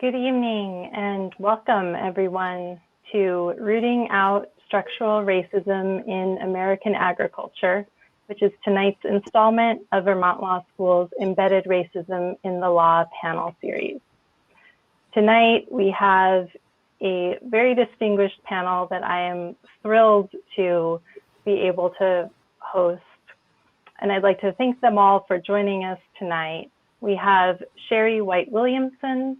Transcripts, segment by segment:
Good evening and welcome everyone to Rooting Out Structural Racism in American Agriculture, which is tonight's installment of Vermont Law School's Embedded Racism in the Law panel series. Tonight we have a very distinguished panel that I am thrilled to be able to host. And I'd like to thank them all for joining us tonight. We have Sherri White-Williamson,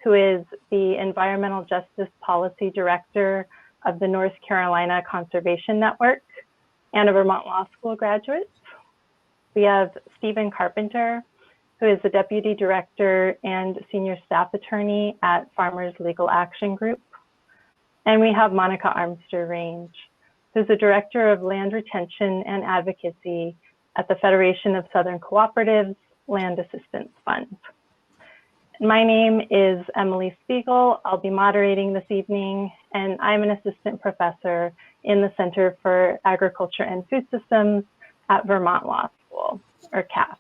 who is the Environmental Justice Policy Director of the North Carolina Conservation Network and a Vermont Law School graduate. We have Stephen Carpenter, who is the Deputy Director and Senior Staff Attorney at Farmers Legal Action Group. And we have Monica Armster Rainge, who's the Director of Land Retention and Advocacy at the Federation of Southern Cooperatives Land Assistance Fund. My name is Emily Spiegel. I'll be moderating this evening, and I'm an assistant professor in the Center for Agriculture and Food Systems at Vermont Law School, or CAFS.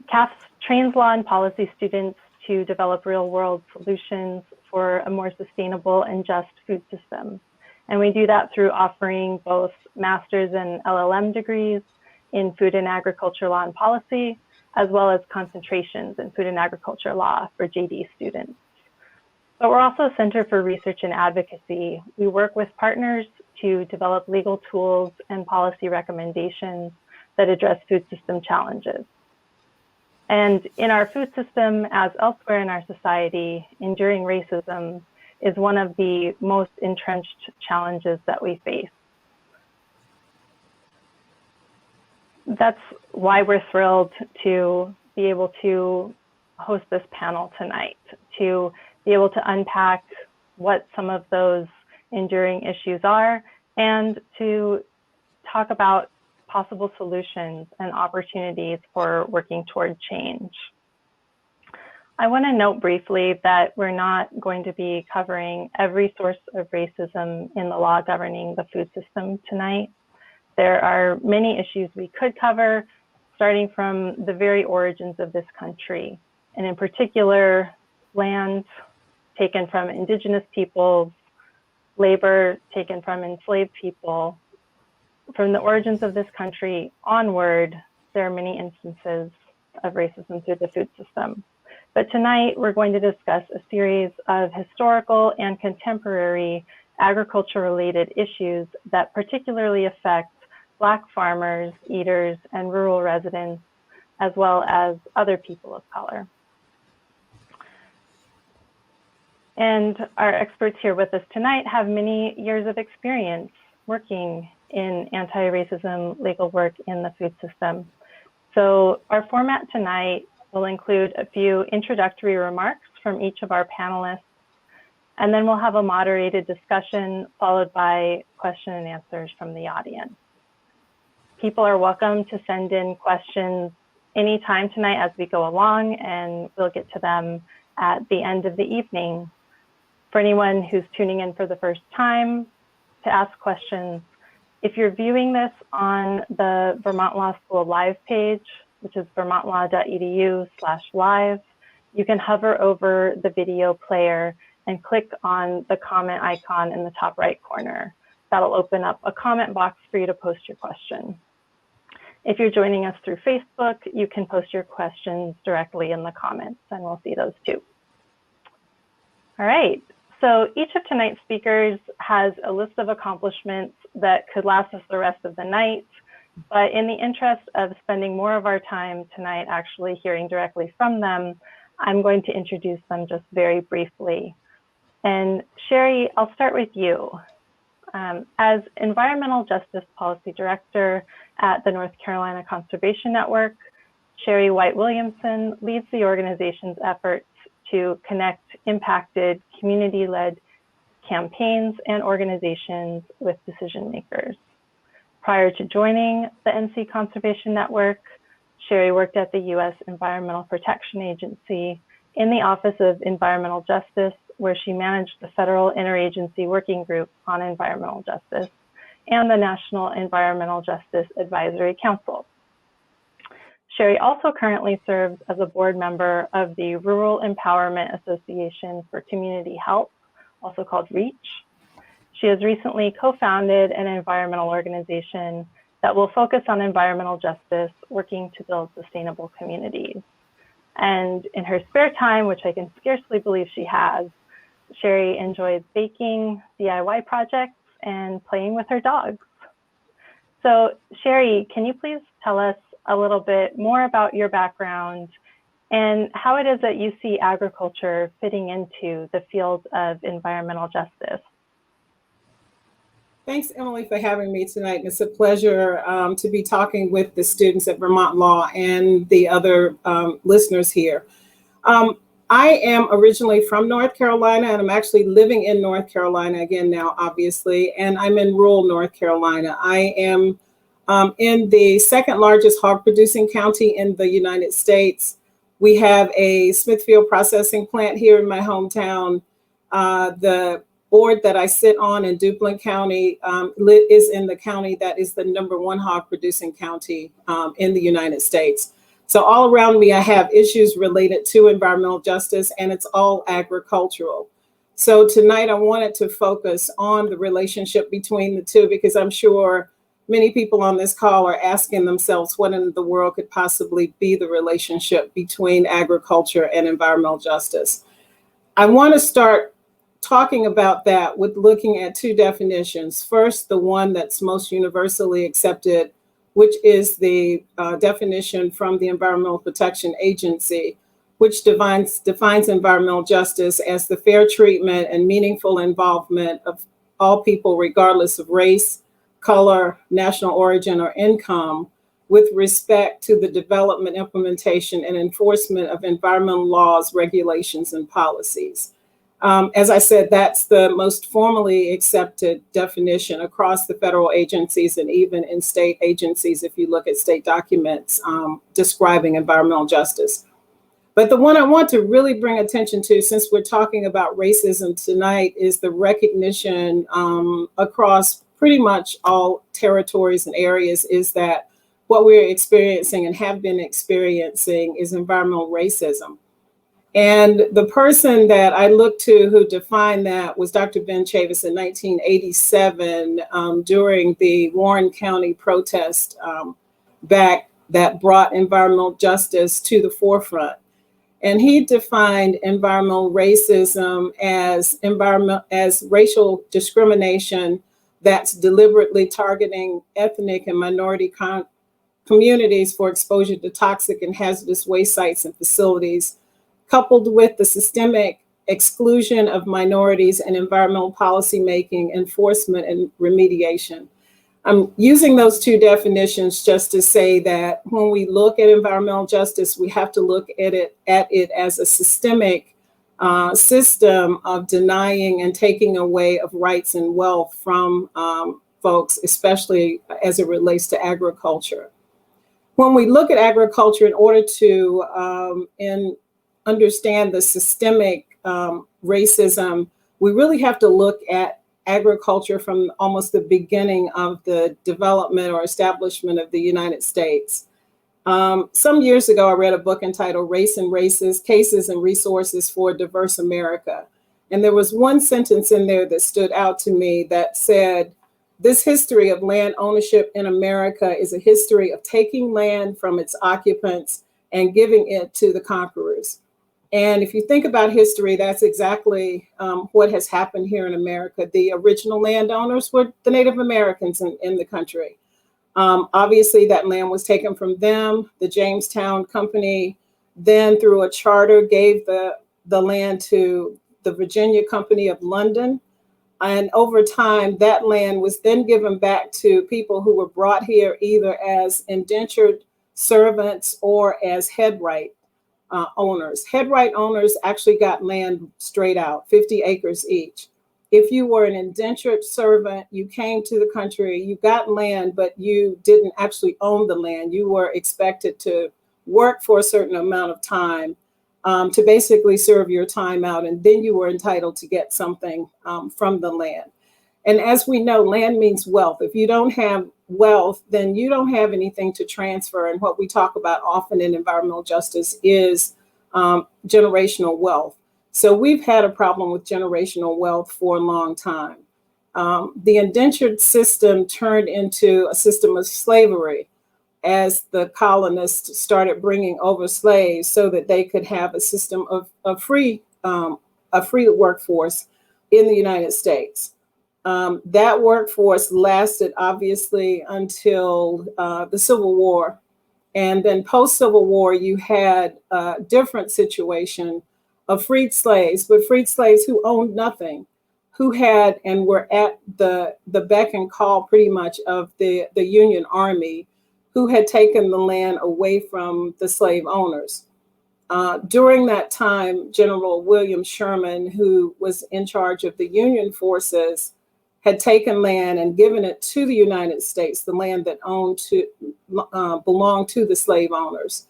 CAFS trains law and policy students to develop real-world solutions for a more sustainable and just food system. And we do that through offering both master's and LLM degrees in food and agriculture law and policy, as well as concentrations in food and agriculture law for JD students. But we're also a Center for Research and Advocacy. We work with partners to develop legal tools and policy recommendations that address food system challenges. And in our food system, as elsewhere in our society, enduring racism is one of the most entrenched challenges that we face. That's why we're thrilled to be able to host this panel tonight, to be able to unpack what some of those enduring issues are and to talk about possible solutions and opportunities for working toward change. I want to note briefly that we're not going to be covering every source of racism in the law governing the food system tonight. There are many issues we could cover, starting from the very origins of this country, and in particular, land taken from indigenous peoples, labor taken from enslaved people. From the origins of this country onward, there are many instances of racism through the food system. But tonight, we're going to discuss a series of historical and contemporary agriculture-related issues that particularly affect Black farmers, eaters, and rural residents, as well as other people of color. And our experts here with us tonight have many years of experience working in anti-racism legal work in the food system. So our format tonight will include a few introductory remarks from each of our panelists, and then we'll have a moderated discussion followed by question and answers from the audience. People are welcome to send in questions anytime tonight as we go along, and we'll get to them at the end of the evening. For anyone who's tuning in for the first time to ask questions, if you're viewing this on the Vermont Law School live page, which is vermontlaw.edu/live, you can hover over the video player and click on the comment icon in the top right corner. That'll open up a comment box for you to post your question. If you're joining us through Facebook, you can post your questions directly in the comments, and we'll see those too. All right, so each of tonight's speakers has a list of accomplishments that could last us the rest of the night, but in the interest of spending more of our time tonight actually hearing directly from them, I'm going to introduce them just very briefly. And Sherri, I'll start with you. As Environmental Justice Policy Director at the North Carolina Conservation Network, Sherri White-Williamson leads the organization's efforts to connect impacted community-led campaigns and organizations with decision makers. Prior to joining the NC Conservation Network, Sherri worked at the U.S. Environmental Protection Agency in the Office of Environmental Justice, where she managed the Federal Interagency Working Group on Environmental Justice and the National Environmental Justice Advisory Council. Sherri also currently serves as a board member of the Rural Empowerment Association for Community Health, also called REACH. She has recently co-founded an environmental organization that will focus on environmental justice, working to build sustainable communities. And in her spare time, which I can scarcely believe she has, Sherri enjoys baking, DIY projects, and playing with her dogs. So Sherri, can you please tell us a little bit more about your background and how it is that you see agriculture fitting into the field of environmental justice? Thanks, Emily, for having me tonight. It's a pleasure to be talking with the students at Vermont Law and the other listeners here. I am originally from North Carolina, and I'm actually living in North Carolina again now, obviously, and I'm in rural North Carolina. I am in the second largest hog producing county in the United States. We have a Smithfield processing plant here in my hometown. The board that I sit on in Duplin County is in the county that is the #1 hog producing county in the United States. So all around me, I have issues related to environmental justice, and it's all agricultural. So tonight I wanted to focus on the relationship between the two, because I'm sure many people on this call are asking themselves what in the world could possibly be the relationship between agriculture and environmental justice. I want to start talking about that with looking at two definitions. First, the one that's most universally accepted, which is the definition from the Environmental Protection Agency, which defines environmental justice as the fair treatment and meaningful involvement of all people, regardless of race, color, national origin, or income, with respect to the development, implementation, and enforcement of environmental laws, regulations, and policies. As I said, that's the most formally accepted definition across the federal agencies and even in state agencies, if you look at state documents describing environmental justice. But the one I want to really bring attention to, since we're talking about racism tonight, is the recognition across pretty much all territories and areas is that what we're experiencing and have been experiencing is environmental racism. And the person that I looked to who defined that was Dr. Ben Chavis in 1987 during the Warren County protest back that brought environmental justice to the forefront. And he defined environmental racism as racial discrimination that's deliberately targeting ethnic and minority communities for exposure to toxic and hazardous waste sites and facilities, coupled with the systemic exclusion of minorities in environmental policymaking, enforcement, and remediation. I'm using those two definitions just to say that when we look at environmental justice, we have to look at it as a systemic system of denying and taking away of rights and wealth from folks, especially as it relates to agriculture. When we look at agriculture, in order to understand the systemic racism, we really have to look at agriculture from almost the beginning of the development or establishment of the United States. Some years ago, I read a book entitled Race and Races, Cases and Resources for a Diverse America. And there was one sentence in there that stood out to me that said, "This history of land ownership in America is a history of taking land from its occupants and giving it to the conquerors." And if you think about history, that's exactly what has happened here in America. The original landowners were the Native Americans in the country. Obviously, that land was taken from them. The Jamestown Company then, through a charter, gave the land to the Virginia Company of London. And over time, that land was then given back to people who were brought here either as indentured servants or as headright owners. Headright owners actually got land straight out, 50 acres each. If you were an indentured servant, you came to the country, you got land, but you didn't actually own the land. You were expected to work for a certain amount of time to basically serve your time out, and then you were entitled to get something from the land. And as we know, land means wealth. If you don't have wealth, then you don't have anything to transfer. And what we talk about often in environmental justice is generational wealth. So we've had a problem with generational wealth for a long time. The indentured system turned into a system of slavery as the colonists started bringing over slaves so that they could have a system of free workforce in the United States. That workforce lasted obviously until the Civil War. And then post-Civil War, you had a different situation of freed slaves, but freed slaves who owned nothing, who had and were at the beck and call pretty much of the Union Army, who had taken the land away from the slave owners. During that time, General William Sherman, who was in charge of the Union forces, had taken land and given it to the United States, the land that belonged to the slave owners.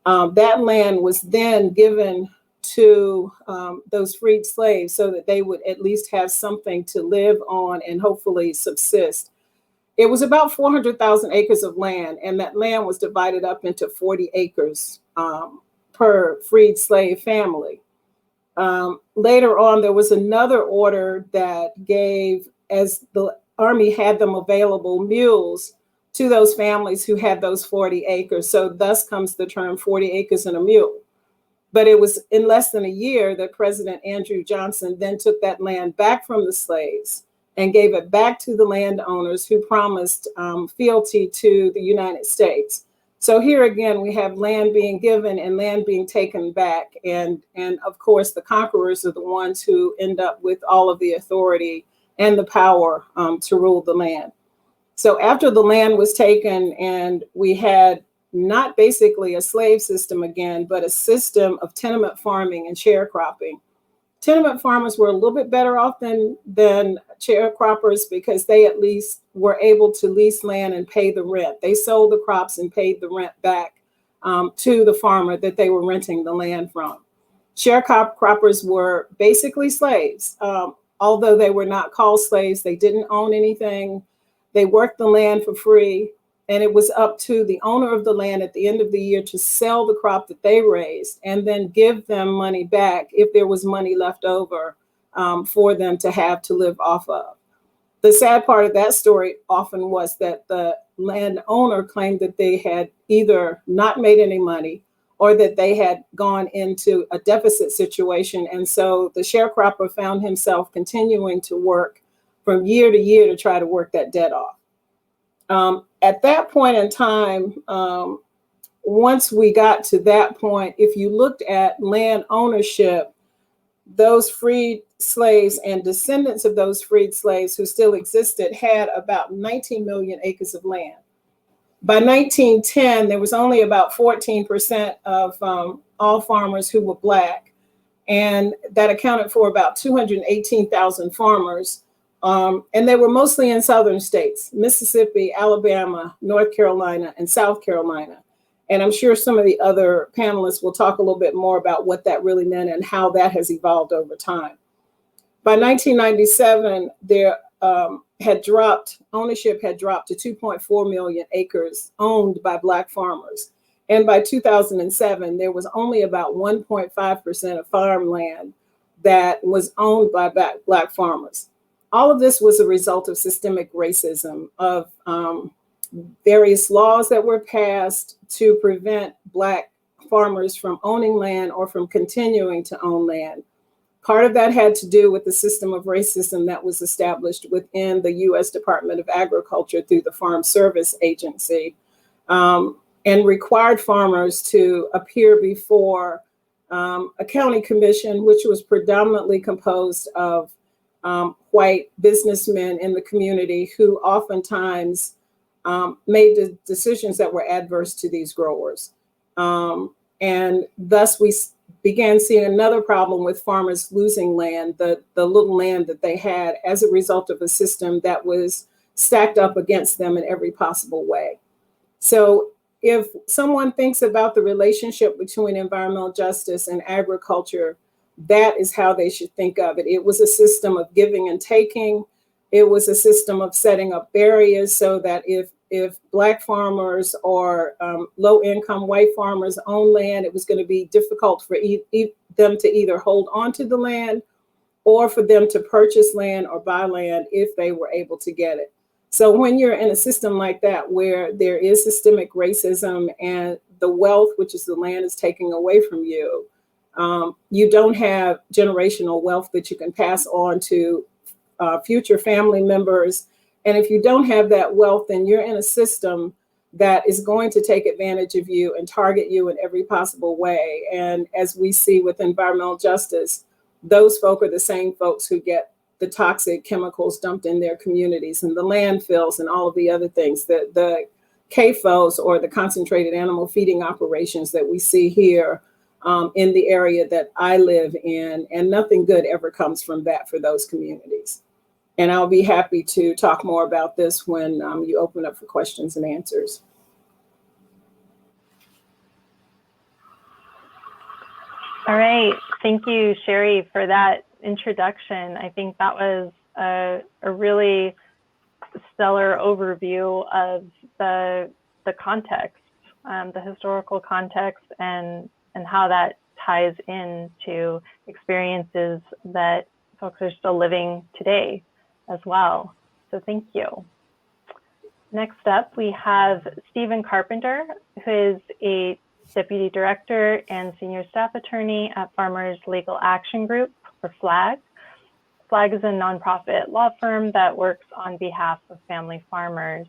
That land was then given to those freed slaves so that they would at least have something to live on and hopefully subsist. It was about 400,000 acres of land, and that land was divided up into 40 acres per freed slave family. Later on, there was another order that gave, as the Army had them available, mules to those families who had those 40 acres. So thus comes the term 40 acres and a mule. But it was in less than a year that President Andrew Johnson then took that land back from the slaves and gave it back to the landowners who promised fealty to the United States. So here again, we have land being given and land being taken back. And of course, the conquerors are the ones who end up with all of the authority and the power to rule the land. So after the land was taken and we had not basically a slave system again, but a system of tenement farming and sharecropping. Tenement farmers were a little bit better off than sharecroppers because they at least were able to lease land and pay the rent. They sold the crops and paid the rent back to the farmer that they were renting the land from. Sharecroppers were basically slaves. Although they were not called slaves, they didn't own anything. They worked the land for free, and it was up to the owner of the land at the end of the year to sell the crop that they raised and then give them money back if there was money left over for them to have to live off of. The sad part of that story often was that the landowner claimed that they had either not made any money or that they had gone into a deficit situation. And so the sharecropper found himself continuing to work from year to year to try to work that debt off. At that point in time, once we got to that point, if you looked at land ownership, those freed slaves and descendants of those freed slaves who still existed had about 19 million acres of land. By 1910, there was only about 14% of all farmers who were Black, and that accounted for about 218,000 farmers. And they were mostly in southern states, Mississippi, Alabama, North Carolina, and South Carolina. And I'm sure some of the other panelists will talk a little bit more about what that really meant and how that has evolved over time. By 1997, ownership had dropped to 2.4 million acres owned by Black farmers. And by 2007, there was only about 1.5% of farmland that was owned by Black farmers. All of this was a result of systemic racism, of various laws that were passed to prevent Black farmers from owning land or from continuing to own land. Part of that had to do with the system of racism that was established within the U.S. Department of Agriculture through the Farm Service Agency, and required farmers to appear before a county commission, which was predominantly composed of white businessmen in the community who oftentimes made the decisions that were adverse to these growers. And thus we began seeing another problem with farmers losing land, the little land that they had, as a result of a system that was stacked up against them in every possible way. So if someone thinks about the relationship between environmental justice and agriculture, that is how they should think of it. It was a system of giving and taking. It was a system of setting up barriers so that if Black farmers or low-income white farmers own land, it was going to be difficult for them to either hold on to the land or for them to purchase land or buy land if they were able to get it. So when you're in a system like that, where there is systemic racism and the wealth, which is the land, is taken away from you, you don't have generational wealth that you can pass on to future family members. And if you don't have that wealth, then you're in a system that is going to take advantage of you and target you in every possible way. And as we see with environmental justice, those folk are the same folks who get the toxic chemicals dumped in their communities and the landfills and all of the other things, the CAFOs, or the concentrated animal feeding operations that we see here in the area that I live in. And nothing good ever comes from that for those communities. And I'll be happy to talk more about this when you open up for questions and answers. All right, thank you, Sherri, for that introduction. I think that was a really stellar overview of the context, the historical context, and how that ties into experiences that folks are still living today as well. So thank you. Next up, we have Stephen Carpenter, who is a Deputy Director and Senior Staff Attorney at Farmers Legal Action Group, or FLAG. FLAG is a nonprofit law firm that works on behalf of family farmers.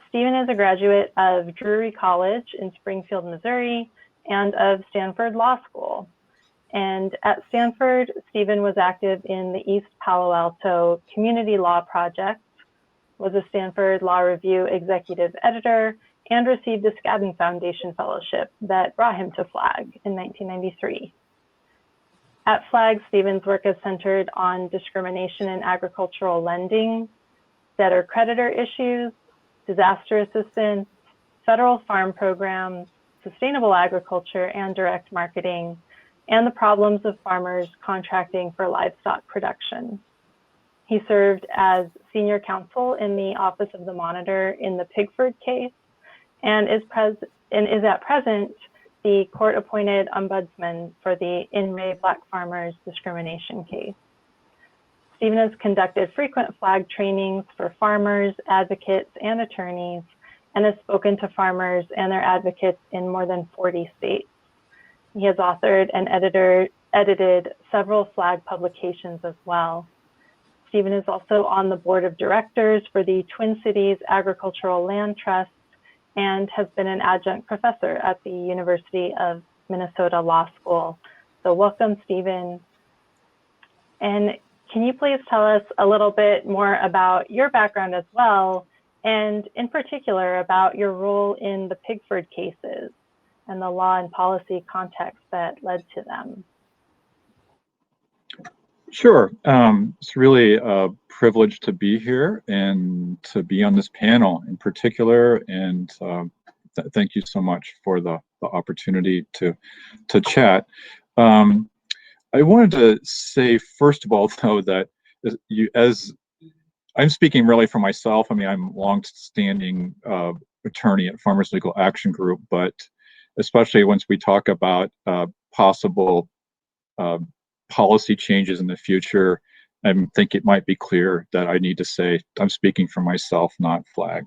Stephen is a graduate of Drury College in Springfield, Missouri, and of Stanford Law School. And at Stanford, Stephen was active in the East Palo Alto Community Law Project, was a Stanford Law Review Executive Editor, and received a Skadden Foundation Fellowship that brought him to FLAG in 1993. At FLAG, Stephen's work is centered on discrimination in agricultural lending, debtor-creditor issues, disaster assistance, federal farm programs, sustainable agriculture and direct marketing, and the problems of farmers contracting for livestock production. He served as senior counsel in the Office of the Monitor in the Pickford case, and is at present the court-appointed ombudsman for the In Re Black Farmers discrimination case. Stephen has conducted frequent FLAG trainings for farmers, advocates, and attorneys, and has spoken to farmers and their advocates in more than 40 states. He has authored and edited several FLAG publications as well. Stephen is also on the board of directors for the Twin Cities Agricultural Land Trust and has been an adjunct professor at the University of Minnesota Law School. So welcome, Stephen. And can you please tell us a little bit more about your background as well, and in particular about your role in the Pickford cases and the law and policy context that led to them? Sure. It's really a privilege to be here and to be on this panel in particular. And thank you so much for the opportunity to chat. I wanted to say, first of all, though, that as I'm speaking really for myself, I mean, I'm a long-standing attorney at Farmers Legal Action Group, but especially once we talk about possible policy changes in the future, I think it might be clear that I need to say I'm speaking for myself, not FLAG.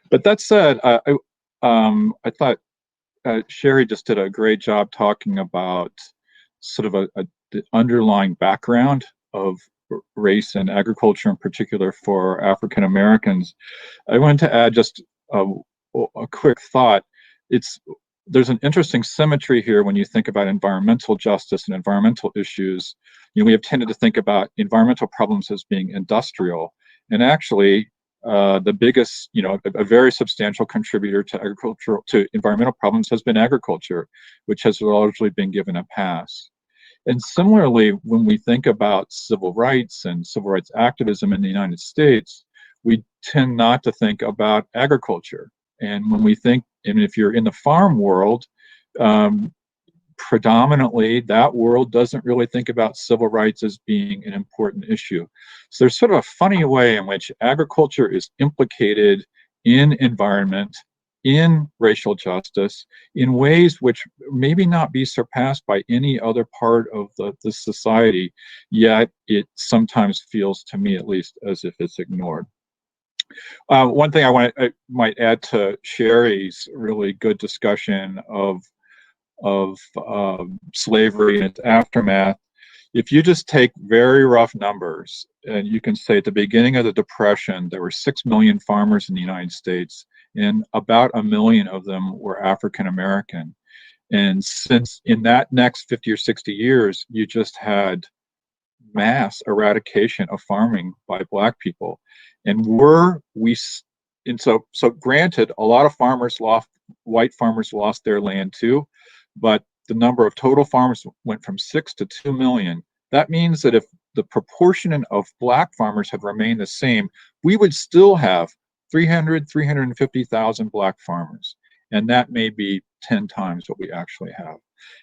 But that said, I thought Sherri just did a great job talking about sort of the underlying background of race and agriculture, in particular for African Americans. I wanted to add just a quick thought. There's an interesting symmetry here when you think about environmental justice and environmental issues. We have tended to think about environmental problems as being industrial, and actually the biggest, a very substantial contributor to environmental problems has been agriculture, which has largely been given a pass. And similarly, when we think about civil rights and civil rights activism in the United States, we tend not to think about agriculture. And when we think, and if you're in the farm world, predominantly that world doesn't really think about civil rights as being an important issue. So there's sort of a funny way in which agriculture is implicated in environment, in racial justice, in ways which maybe not be surpassed by any other part of the society, yet it sometimes feels, to me at least, as if it's ignored. One thing I might add to Sherri's really good discussion of slavery and its aftermath, if you just take very rough numbers, and you can say at the beginning of the Depression, there were 6 million farmers in the United States, and about 1 million of them were African American. And since in that next 50 or 60 years, you just had mass eradication of farming by Black people. And so granted, a lot of white farmers lost their land too, but the number of total farmers went from 6 to 2 million. That means that if the proportion of Black farmers had remained the same, we would still have 350,000 Black farmers. And that may be 10 times what we actually have.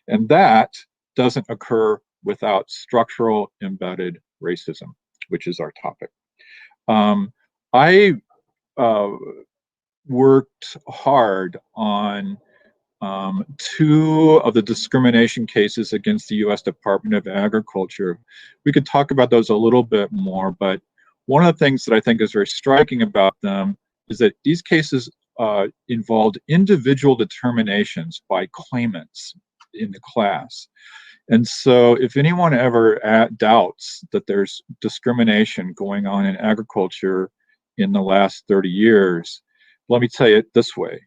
And that doesn't occur without structural embedded racism, which is our topic. I worked hard on 2 of the discrimination cases against the U.S. Department of Agriculture. We could talk about those a little bit more, but one of the things that I think is very striking about them is that these cases involved individual determinations by claimants in the class. And so if anyone ever doubts that there's discrimination going on in agriculture in the last 30 years, let me tell you it this way.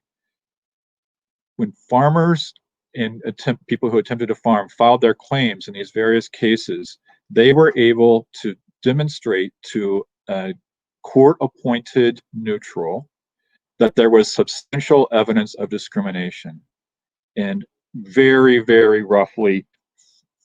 When farmers and people who attempted to farm filed their claims in these various cases, they were able to demonstrate to a court-appointed neutral that there was substantial evidence of discrimination. And very, very roughly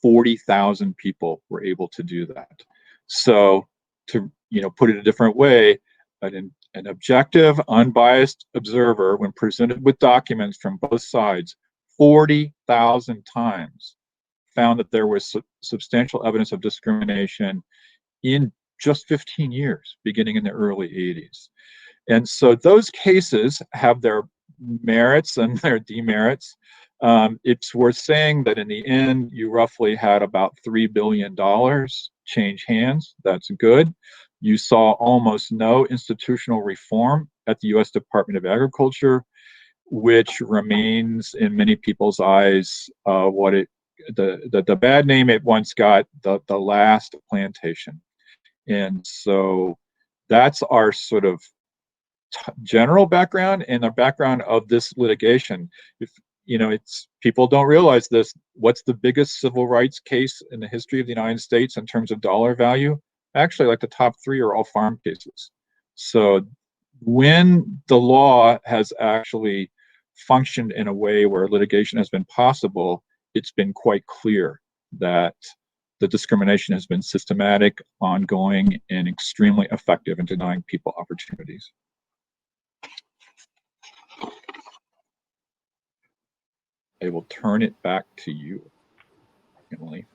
40,000 people were able to do that. So to put it a different way, an objective, unbiased observer, when presented with documents from both sides, 40,000 times found that there was substantial evidence of discrimination in just 15 years, beginning in the early 80s. And so those cases have their merits and their demerits. It's worth saying that in the end, you roughly had about $3 billion change hands. That's good. You saw almost no institutional reform at the U.S. Department of Agriculture, which remains in many people's eyes the bad name it once got, the last plantation. And so that's our sort of general background and the background of this litigation. If people don't realize this, what's the biggest civil rights case in the history of the United States in terms of dollar value? Actually, like the top 3 are all farm cases. So when the law has actually functioned in a way where litigation has been possible, it's been quite clear that the discrimination has been systematic, ongoing, and extremely effective in denying people opportunities. I will turn it back to you, Emily.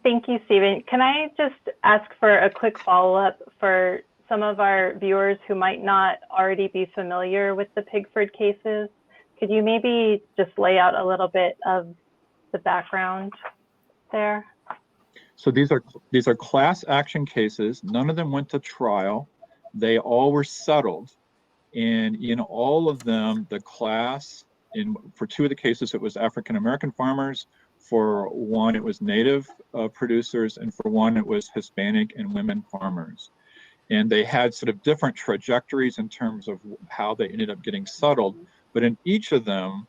Thank you, Stephen. Can I just ask for a quick follow-up for some of our viewers who might not already be familiar with the Pickford cases? Could you maybe just lay out a little bit of the background there? So these are class action cases. None of them went to trial. They all were settled. And in all of them, the class, for 2 of the cases, it was African American farmers. For 1, it was Native producers, and for 1, it was Hispanic and women farmers. And they had sort of different trajectories in terms of how they ended up getting settled. But in each of them,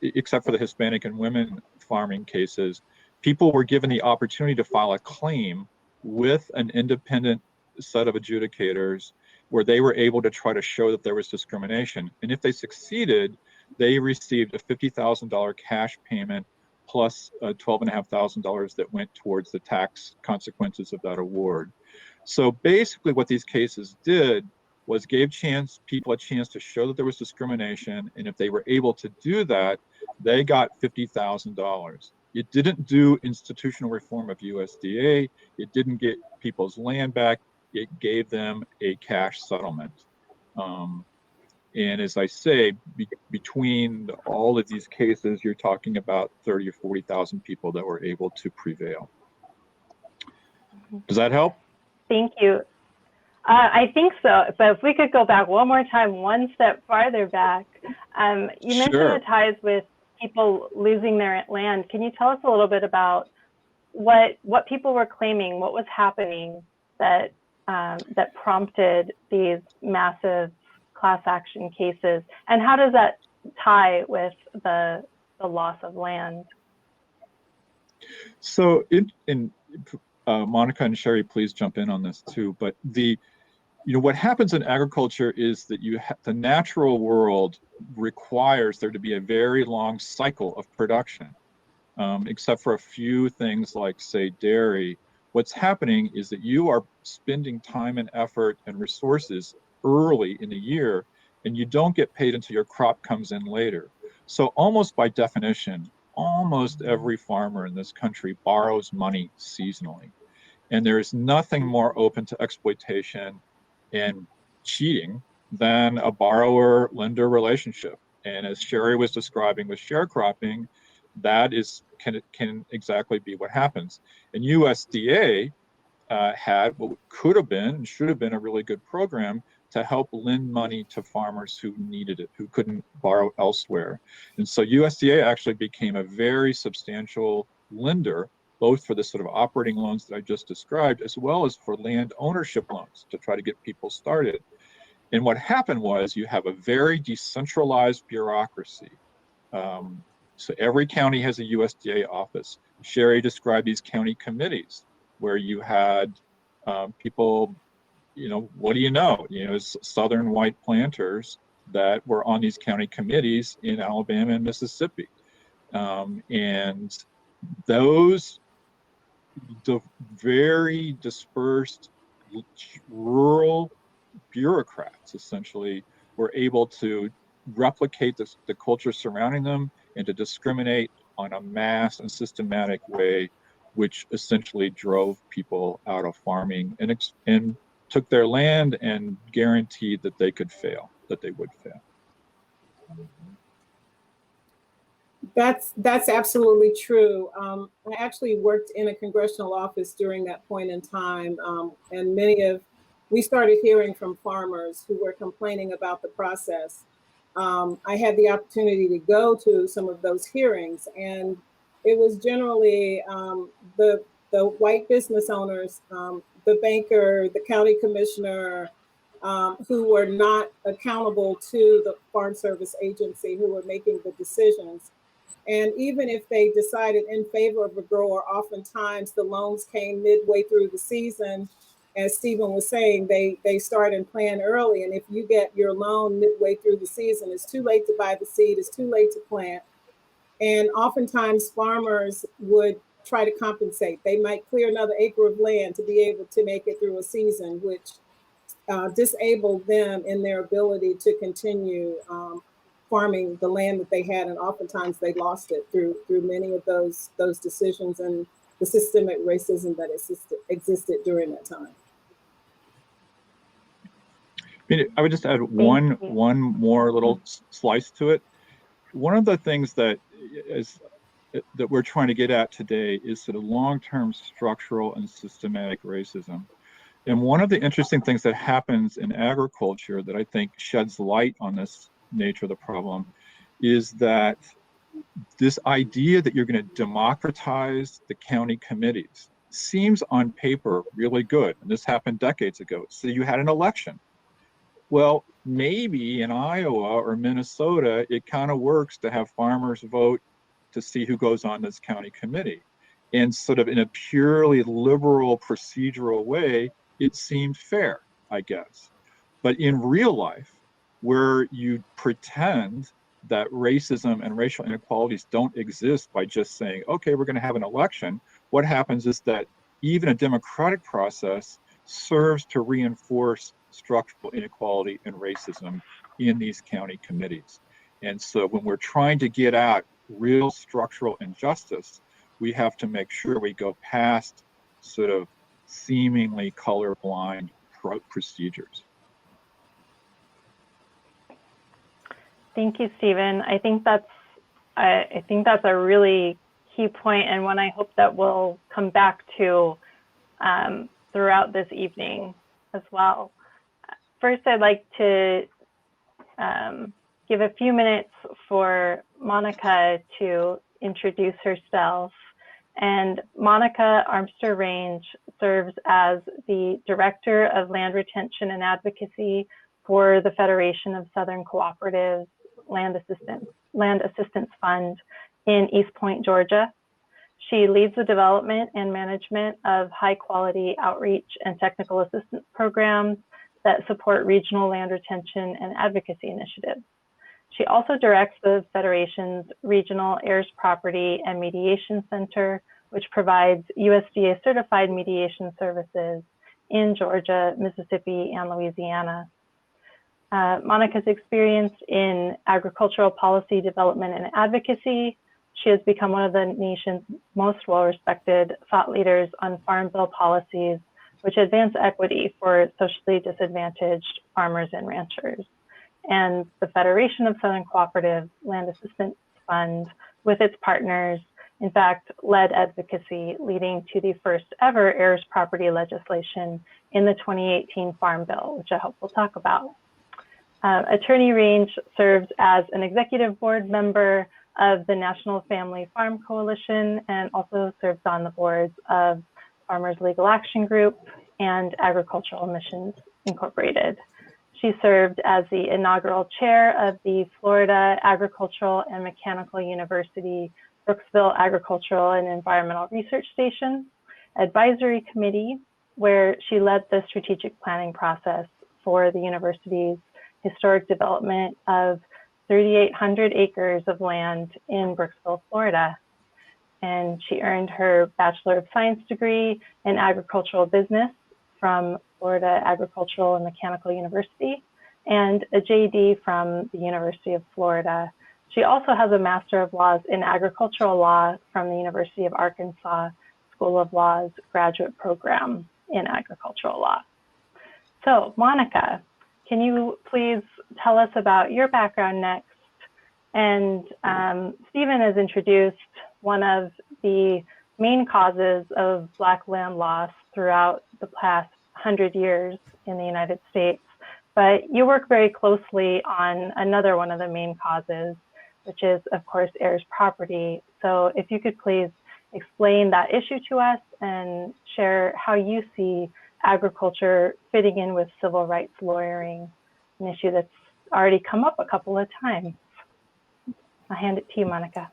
except for the Hispanic and women farming cases, people were given the opportunity to file a claim with an independent set of adjudicators where they were able to try to show that there was discrimination. And if they succeeded, they received a $50,000 cash payment plus $12,500 that went towards the tax consequences of that award. So basically what these cases did was gave people a chance to show that there was discrimination. And if they were able to do that, they got $50,000. It didn't do institutional reform of USDA. It didn't get people's land back. It gave them a cash settlement. And as I say, between all of these cases, you're talking about 30 or 40,000 people that were able to prevail. Does that help? Thank you. I think so, but if we could go back one more time, one step farther back. You mentioned the ties with people losing their land. Can you tell us a little bit about what people were claiming, what was happening that that prompted these massive class action cases, and how does that tie with the loss of land? So Monica and Sherri, please jump in on this too. But what happens in agriculture is that the natural world requires there to be a very long cycle of production, except for a few things like, say, dairy. What's happening is that you are spending time and effort and resources early in the year, and you don't get paid until your crop comes in later. So almost by definition, almost every farmer in this country borrows money seasonally. And there is nothing more open to exploitation and cheating than a borrower-lender relationship. And as Sherri was describing with sharecropping, that can exactly be what happens. And USDA had what could have been and should have been a really good program to help lend money to farmers who needed it, who couldn't borrow elsewhere. And so USDA actually became a very substantial lender, both for the sort of operating loans that I just described, as well as for land ownership loans to try to get people started. And what happened was you have a very decentralized bureaucracy. So every county has a USDA office. Sherri described these county committees where you had people, what do you know? Southern white planters that were on these county committees in Alabama and Mississippi. And those very dispersed rural bureaucrats essentially were able to replicate the culture surrounding them and to discriminate on a mass and systematic way, which essentially drove people out of farming and took their land and guaranteed that they could fail, that they would fail. That's absolutely true. I actually worked in a congressional office during that point in time, and we started hearing from farmers who were complaining about the process. I had the opportunity to go to some of those hearings, and it was generally the white business owners, the banker, the county commissioner, who were not accountable to the Farm Service Agency, who were making the decisions. And even if they decided in favor of a grower, oftentimes the loans came midway through the season. As Stephen was saying, they start and plan early. And if you get your loan midway through the season, it's too late to buy the seed, it's too late to plant. And oftentimes farmers would try to compensate. They might clear another acre of land to be able to make it through a season, which disabled them in their ability to continue farming the land that they had, and oftentimes they lost it through many of those decisions and the systemic racism that existed during that time. I would just add one more little slice to it. One of the things that we're trying to get at today is sort of long-term structural and systematic racism. And one of the interesting things that happens in agriculture that I think sheds light on this nature of the problem is that this idea that you're going to democratize the county committees seems on paper really good. And this happened decades ago. So you had an election. Well, maybe in Iowa or Minnesota, it kind of works to have farmers vote to see who goes on this county committee. And sort of in a purely liberal procedural way, it seemed fair, I guess. But in real life, where you pretend that racism and racial inequalities don't exist by just saying, okay, we're going to have an election, what happens is that even a democratic process serves to reinforce structural inequality and racism in these county committees. And so when we're trying to get at real structural injustice, we have to make sure we go past sort of seemingly colorblind procedures. Thank you, Stephen. I think that's a really key point, and one I hope that we'll come back to throughout this evening as well. First, I'd like to give a few minutes for Monica to introduce herself. And Monica Armster Rainge serves as the Director of Land Retention and Advocacy for the Federation of Southern Cooperatives Land Assistance Fund in East Point, Georgia. She leads the development and management of high quality outreach and technical assistance programs that support regional land retention and advocacy initiatives. She also directs the Federation's Regional Heirs Property and Mediation Center, which provides USDA certified mediation services in Georgia, Mississippi, and Louisiana. Monica's experience in agricultural policy development and advocacy. She has become one of the nation's most well-respected thought leaders on farm bill policies, which advance equity for socially disadvantaged farmers and ranchers. And the Federation of Southern Cooperatives Land Assistance Fund, with its partners, in fact, led advocacy, leading to the first ever heirs property legislation in the 2018 Farm Bill, which I hope we'll talk about. Attorney Rainge serves as an executive board member of the National Family Farm Coalition and also serves on the boards of Farmers Legal Action Group and Agricultural Missions Incorporated. She served as the inaugural chair of the Florida Agricultural and Mechanical University Brooksville Agricultural and Environmental Research Station Advisory Committee, where she led the strategic planning process for the university's historic development of 3,800 acres of land in Brooksville, Florida. And she earned her Bachelor of Science degree in agricultural business from Florida Agricultural and Mechanical University and a JD from the University of Florida. She also has a Master of Laws in Agricultural Law from the University of Arkansas School of Law's graduate program in agricultural law. So, Monica, can you please tell us about your background next? And Stephen has introduced one of the main causes of Black land loss throughout the past 100 years in the United States, but you work very closely on another one of the main causes, which is, of course, heirs property. So if you could please explain that issue to us and share how you see agriculture fitting in with civil rights lawyering, an issue that's already come up a couple of times. I'll hand it to you, Monica.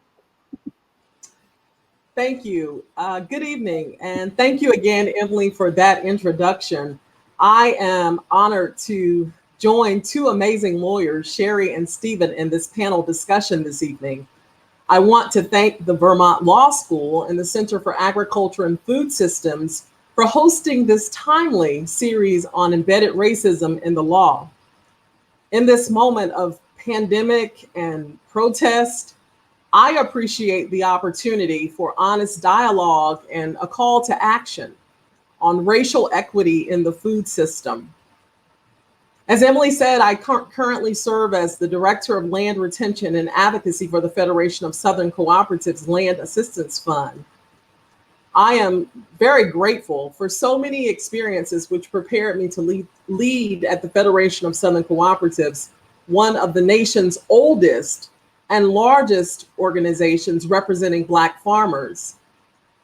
Thank you. Good evening. And thank you again, Emily, for that introduction. I am honored to join two amazing lawyers, Sherri and Stephen, in this panel discussion this evening. I want to thank the Vermont Law School and the Center for Agriculture and Food Systems for hosting this timely series on embedded racism in the law. In this moment of pandemic and protest, I appreciate the opportunity for honest dialogue and a call to action on racial equity in the food system. As Emily said, I currently serve as the Director of Land Retention and Advocacy for the Federation of Southern Cooperatives Land Assistance Fund. I am very grateful for so many experiences which prepared me to lead at the Federation of Southern Cooperatives, one of the nation's oldest and largest organizations representing Black farmers.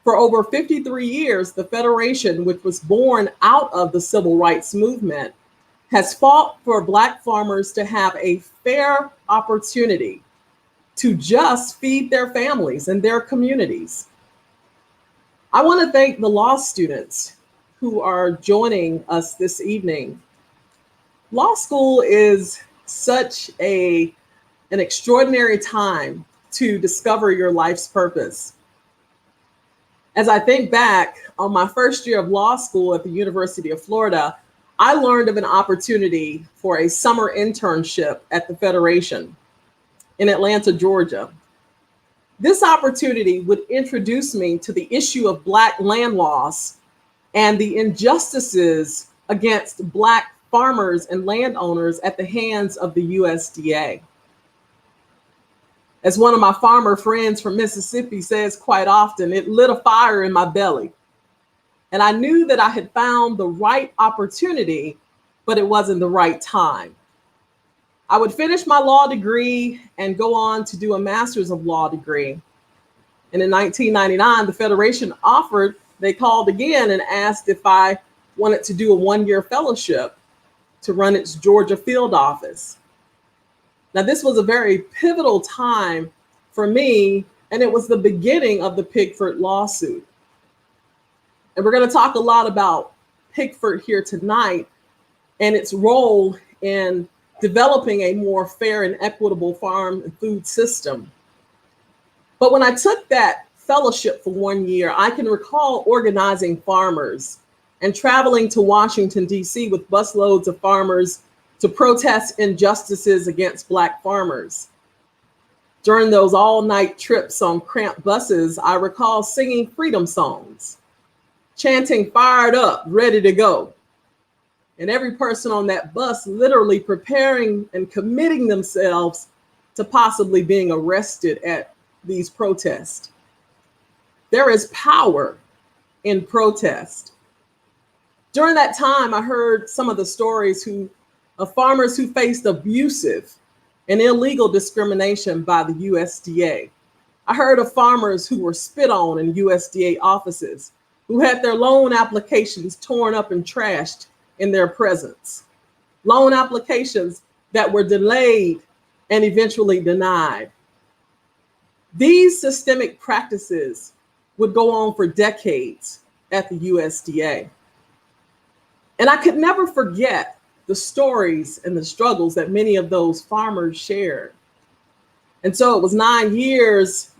For over 53 years, the Federation, which was born out of the civil rights movement, has fought for Black farmers to have a fair opportunity to just feed their families and their communities. I want to thank the law students who are joining us this evening. Law school is such an extraordinary time to discover your life's purpose. As I think back on my first year of law school at the University of Florida, I learned of an opportunity for a summer internship at the Federation. in Atlanta, Georgia. This opportunity would introduce me to the issue of Black land loss and the injustices against Black farmers and landowners at the hands of the USDA. As one of my farmer friends from Mississippi says quite often, it lit a fire in my belly. And I knew that I had found the right opportunity, but it wasn't the right time. I would finish my law degree and go on to do a master's of law degree. And in 1999, the Federation offered, they called again and asked if I wanted to do a one-year fellowship to run its Georgia field office. Now, this was a very pivotal time for me, and it was the beginning of the Pickford Lawsuit. And we're going to talk a lot about Pickford here tonight and its role in developing a more fair and equitable farm and food system. But when I took that fellowship for 1 year, I can recall organizing farmers and traveling to Washington, D.C. with busloads of farmers to protest injustices against Black farmers. During those all-night trips on cramped buses, I recall singing freedom songs, chanting "fired up, ready to go." And every person on that bus literally preparing and committing themselves to possibly being arrested at these protests. There is power in protest. During that time, I heard some of the stories of farmers who faced abusive and illegal discrimination by the USDA. I heard of farmers who were spit on in USDA offices, who had their loan applications torn up and trashed in their presence. Loan applications that were delayed and eventually denied. These systemic practices would go on for decades at the USDA. And I could never forget the stories and the struggles that many of those farmers shared. And so it was 9 years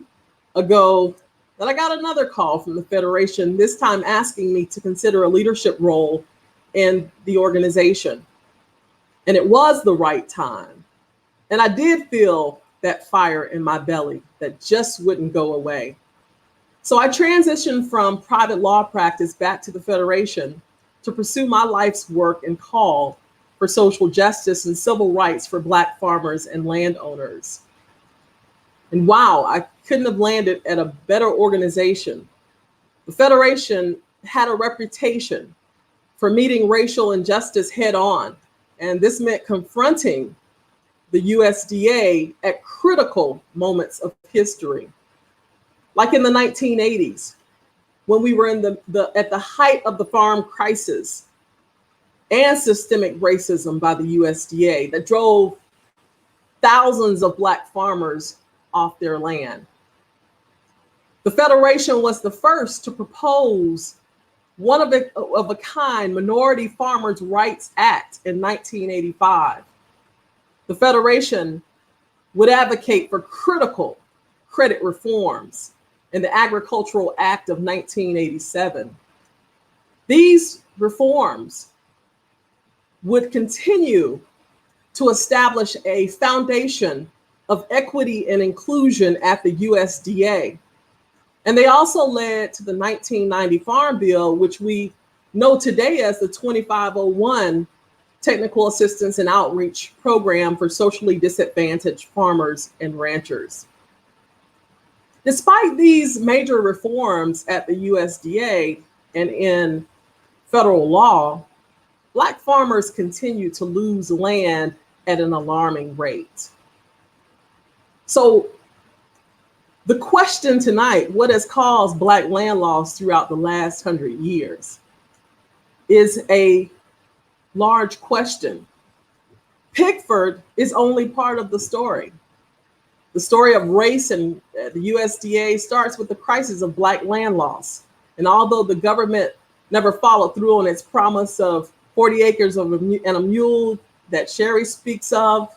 ago that I got another call from the Federation, this time asking me to consider a leadership role in the organization. And it was the right time. And I did feel that fire in my belly that just wouldn't go away. So I transitioned from private law practice back to the Federation to pursue my life's work and call for social justice and civil rights for Black farmers and landowners. And wow, I couldn't have landed at a better organization. The Federation had a reputation for meeting racial injustice head on, and this meant confronting the USDA at critical moments of history. Like in the 1980s, when we were in at the height of the farm crisis and systemic racism by the USDA that drove thousands of Black farmers off their land. The Federation was the first to propose one of a kind Minority Farmers' Rights Act in 1985. The Federation would advocate for critical credit reforms in the Agricultural Act of 1987. These reforms would continue to establish a foundation of equity and inclusion at the USDA. And they also led to the 1990 Farm Bill, which we know today as the 2501 Technical Assistance and Outreach Program for socially disadvantaged farmers and ranchers. Despite these major reforms at the USDA and in federal law, Black farmers continue to lose land at an alarming rate. So the question tonight, what has caused Black land loss throughout the last 100 years, is a large question. Pickford is only part of the story. The story of race and the USDA starts with the crisis of Black land loss. And although the government never followed through on its promise of 40 acres and a mule that Sherri speaks of,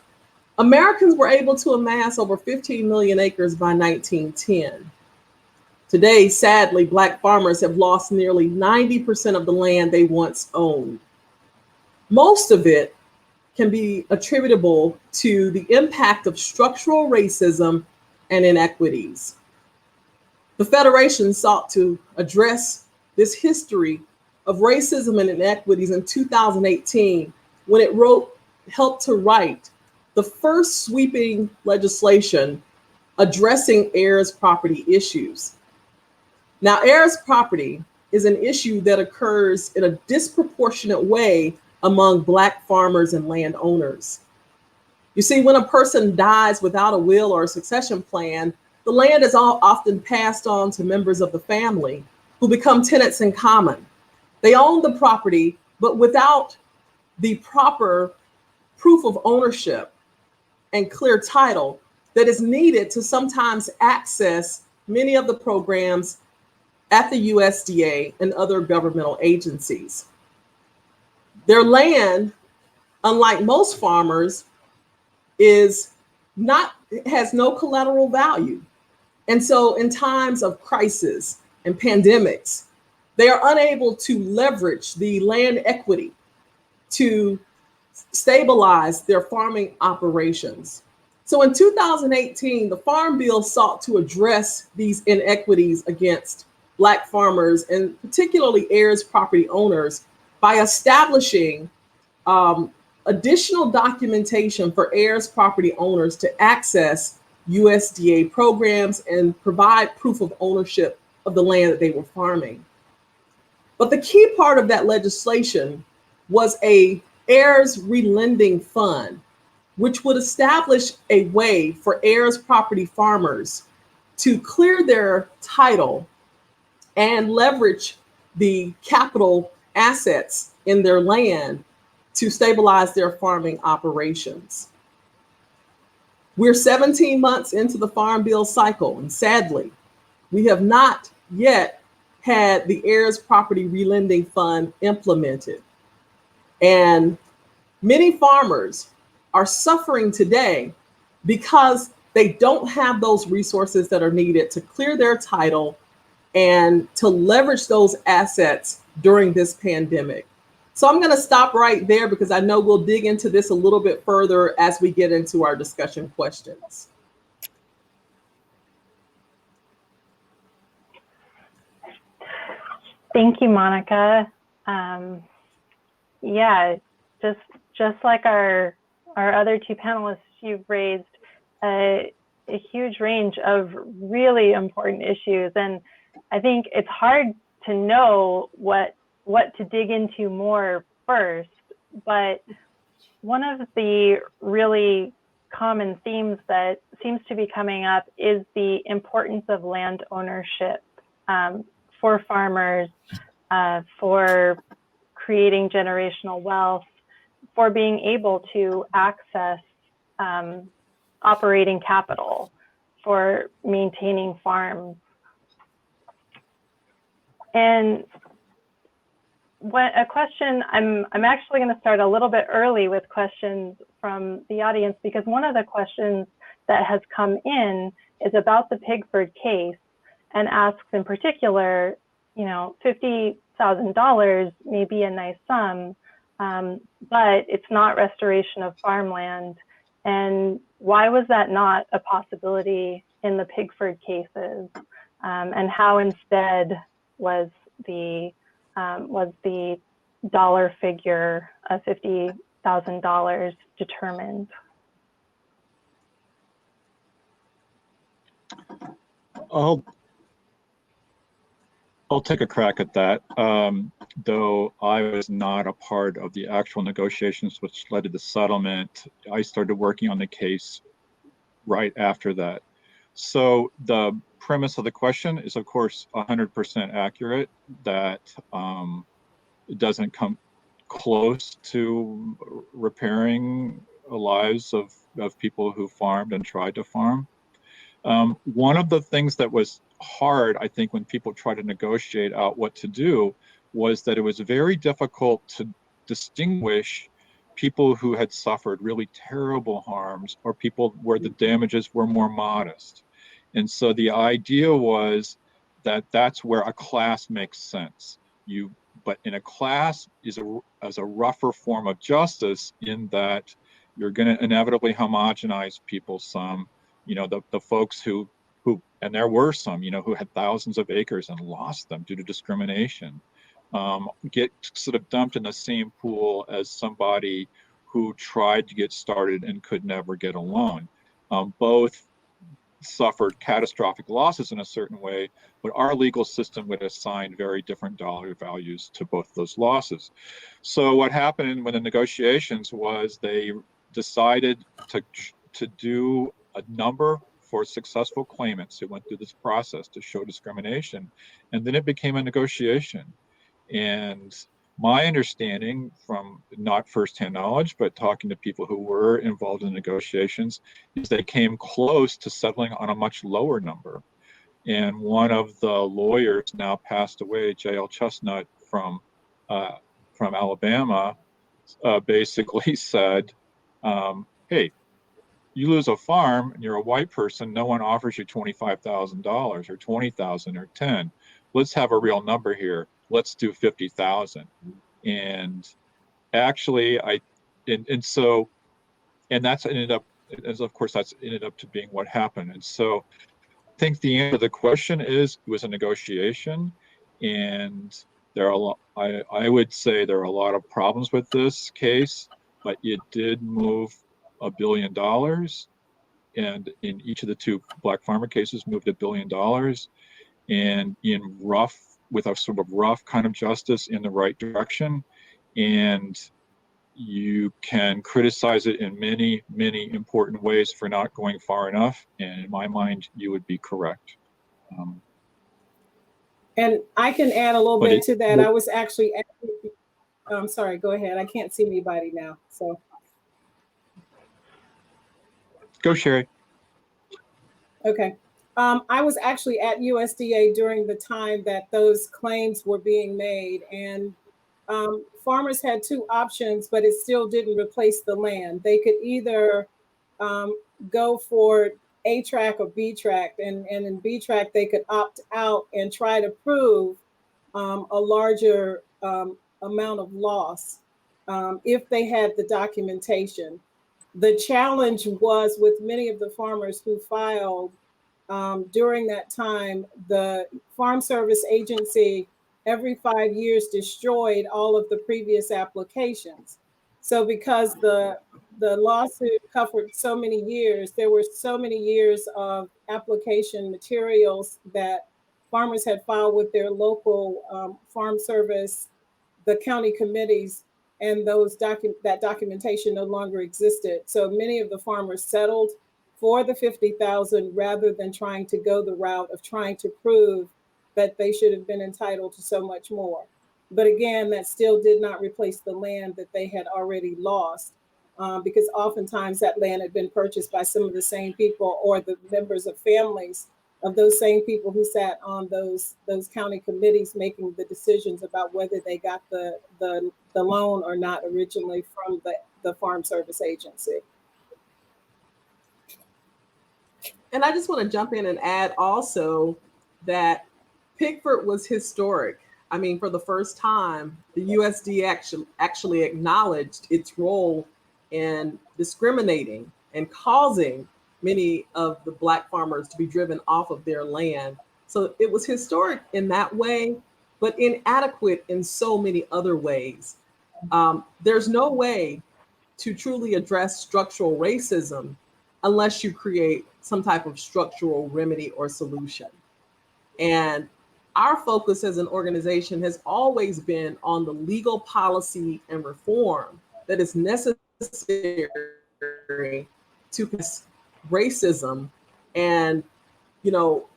Americans were able to amass over 15 million acres by 1910. Today, sadly, Black farmers have lost nearly 90% of the land they once owned. Most of it can be attributable to the impact of structural racism and inequities. The Federation sought to address this history of racism and inequities in 2018 when it helped to write the first sweeping legislation addressing heirs property issues. Now, heirs property is an issue that occurs in a disproportionate way among Black farmers and landowners. You see, when a person dies without a will or a succession plan, the land is often passed on to members of the family who become tenants in common. They own the property, but without the proper proof of ownership and clear title that is needed to sometimes access many of the programs at the USDA and other governmental agencies. Their land, unlike most farmers, has no collateral value. And so in times of crisis and pandemics, they are unable to leverage the land equity to stabilize their farming operations. So in 2018, the Farm Bill sought to address these inequities against Black farmers and particularly heirs property owners by establishing additional documentation for heirs property owners to access USDA programs and provide proof of ownership of the land that they were farming. But the key part of that legislation was a heirs relending fund, which would establish a way for heirs property farmers to clear their title and leverage the capital assets in their land to stabilize their farming operations. We're 17 months into the Farm Bill cycle, and sadly, we have not yet had the heirs property relending fund implemented. And many farmers are suffering today because they don't have those resources that are needed to clear their title and to leverage those assets during this pandemic. So I'm going to stop right there because I know we'll dig into this a little bit further as we get into our discussion questions. Thank you, Monica. Yeah, just like our other two panelists, you've raised a huge range of really important issues, and I think it's hard to know what to dig into more first, but one of the really common themes that seems to be coming up is the importance of land ownership for farmers, for creating generational wealth, for being able to access operating capital, for maintaining farms. And a question, I'm actually going to start a little bit early with questions from the audience, because one of the questions that has come in is about the Pickford case and asks in particular, you know, $50,000 may be a nice sum, but it's not restoration of farmland. And why was that not a possibility in the Pickford cases? And how instead was the dollar figure of $50,000 determined? I'll take a crack at that. Though I was not a part of the actual negotiations which led to the settlement, I started working on the case right after that. So the premise of the question is, of course, 100% accurate, that it doesn't come close to repairing the lives of people who farmed and tried to farm. One of the things that was hard, I think, when people try to negotiate out what to do, was that it was very difficult to distinguish people who had suffered really terrible harms or people where the damages were more modest. And so the idea was that that's where a class makes sense. You but in a class is as a rougher form of justice, in that you're going to inevitably homogenize people some. You know, the folks who, and there were some, you know, who had thousands of acres and lost them due to discrimination, get sort of dumped in the same pool as somebody who tried to get started and could never get a loan. Both suffered catastrophic losses in a certain way, but our legal system would assign very different dollar values to both those losses. So what happened with the negotiations was they decided to do a number for successful claimants who went through this process to show discrimination, and then it became a negotiation. And my understanding, from not firsthand knowledge, but talking to people who were involved in negotiations, is they came close to settling on a much lower number. And one of the lawyers now passed away, J.L. Chestnut from Alabama, basically said, hey, you lose a farm and you're a white person, no one offers you $25,000 or $20,000 or 10. Let's have a real number here. Let's do 50,000. And actually, that's ended up, as of course, that's ended up to being what happened. And so I think the answer to the question is, it was a negotiation, and there are I would say there are a lot of problems with this case, but it did move $1 billion, and in each of the two black farmer cases moved $1 billion, and with a sort of rough kind of justice in the right direction. And you can criticize it in many, many important ways for not going far enough, and in my mind, you would be correct. And I can add a little bit to that. I was actually, I'm sorry, go ahead. I can't see anybody now, so. Go, Sherri. Okay. I was actually at USDA during the time that those claims were being made, and farmers had two options, but it still didn't replace the land. They could either go for A track or B track, and in B track they could opt out and try to prove a larger amount of loss if they had the documentation. The challenge was with many of the farmers who filed during that time, the Farm Service Agency every 5 years destroyed all of the previous applications. So because the lawsuit covered so many years, there were so many years of application materials that farmers had filed with their local Farm Service, the county committees, and that documentation no longer existed. So many of the farmers settled for the 50,000 rather than trying to go the route of trying to prove that they should have been entitled to so much more. But again, that still did not replace the land that they had already lost, because oftentimes that land had been purchased by some of the same people or the members of families of those same people who sat on those county committees making the decisions about whether they got the loan or not originally from the Farm Service Agency. And I just want to jump in and add also that Pickford was historic. I mean, for the first time, the USDA actually acknowledged its role in discriminating and causing many of the black farmers to be driven off of their land. So it was historic in that way, but inadequate in so many other ways. There's no way to truly address structural racism unless you create some type of structural remedy or solution. And our focus as an organization has always been on the legal policy and reform that is necessary to racism. And, you know,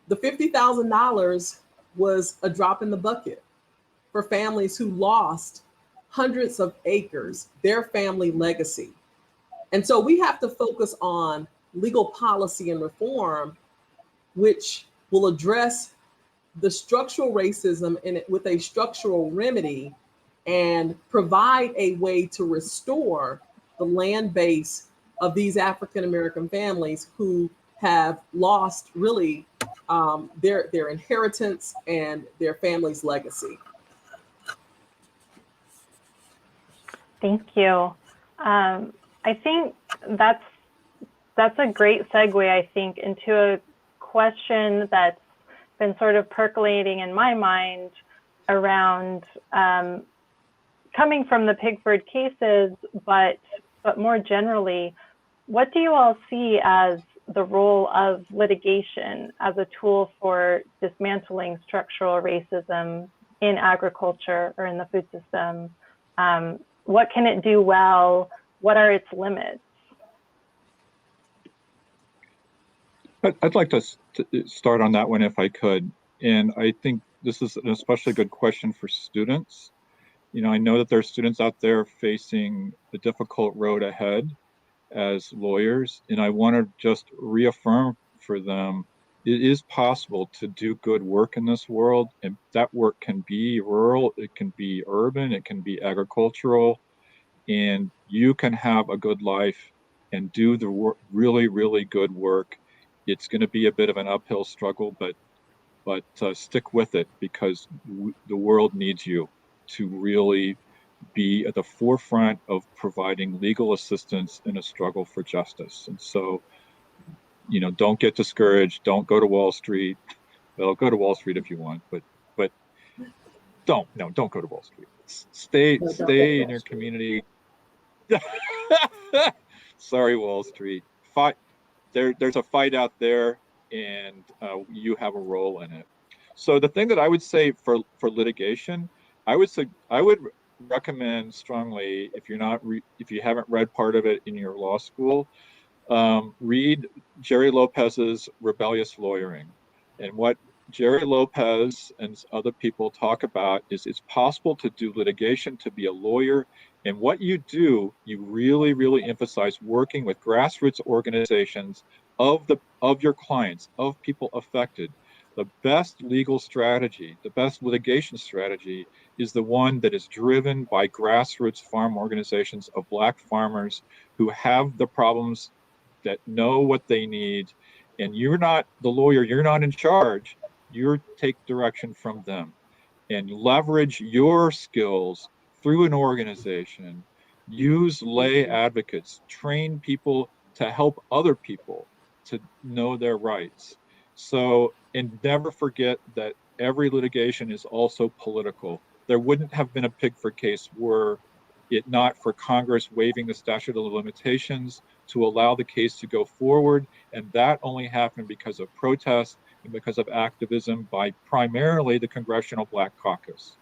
the $50,000 was a drop in the bucket for families who lost hundreds of acres, their family legacy. And so we have to focus on legal policy and reform, which will address the structural racism in it with a structural remedy and provide a way to restore the land base of these African-American families who have lost really their inheritance and their family's legacy. Thank you. I think that's a great segue, I think, into a question that's been sort of percolating in my mind around coming from the Pickford cases, but more generally, what do you all see as the role of litigation as a tool for dismantling structural racism in agriculture or in the food system? What can it do well? What are its limits? I'd like to start on that one if I could. And I think this is an especially good question for students. You know, I know that there are students out there facing the difficult road ahead as lawyers, and I want to just reaffirm for them, it is possible to do good work in this world, and that work can be rural, it can be urban, it can be agricultural, and you can have a good life and do the really, really good work. It's going to be a bit of an uphill struggle, but stick with it, because the world needs you to really be at the forefront of providing legal assistance in a struggle for justice. And so, you know, don't get discouraged. Don't go to Wall Street. Well, go to Wall Street if you want, but don't go to Wall Street. Stay in your community. Sorry, Wall Street. Fight. There's a fight out there, and you have a role in it. So the thing that I would say for litigation, I would recommend strongly, if you haven't read part of it in your law school, read Jerry Lopez's Rebellious Lawyering. And what Jerry Lopez and other people talk about is it's possible to do litigation, to be a lawyer. And what you do, you really, really emphasize working with grassroots organizations of your clients, of people affected. The best legal strategy, the best litigation strategy is the one that is driven by grassroots farm organizations of Black farmers who have the problems, that know what they need. And you're not the lawyer, you're not in charge. You take direction from them and leverage your skills through an organization. Use lay advocates, train people to help other people to know their rights. So, and never forget that every litigation is also political. There wouldn't have been a Pickford case were it not for Congress waiving the statute of limitations to allow the case to go forward. And that only happened because of protests and because of activism by primarily the Congressional Black Caucus.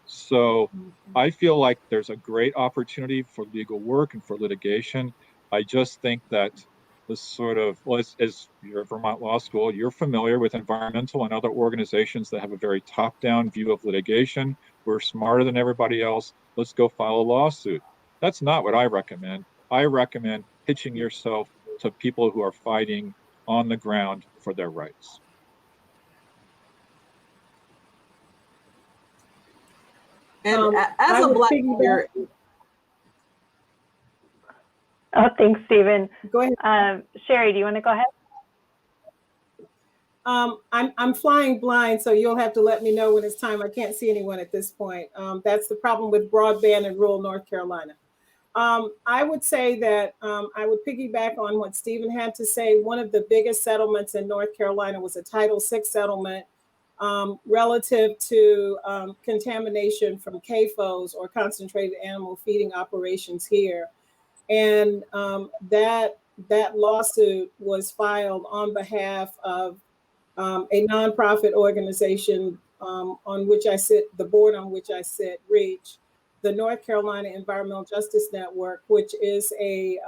So I feel like there's a great opportunity for legal work and for litigation. I just think that this sort of, well, as you're at Vermont Law School, you're familiar with environmental and other organizations that have a very top-down view of litigation. We're smarter than everybody else. Let's go file a lawsuit. That's not what I recommend. I recommend pitching yourself to people who are fighting on the ground for their rights. And as a Black lawyer, oh, thanks, Stephen. Go ahead. Sherri, do you want to go ahead? I'm flying blind, so you'll have to let me know when it's time. I can't see anyone at this point. That's the problem with broadband in rural North Carolina. I would say that I would piggyback on what Stephen had to say. One of the biggest settlements in North Carolina was a Title VI settlement relative to contamination from CAFOs, or concentrated animal feeding operations here. And that lawsuit was filed on behalf of a nonprofit organization on which I sit, the board on which I sit, REACH, the North Carolina Environmental Justice Network, which is a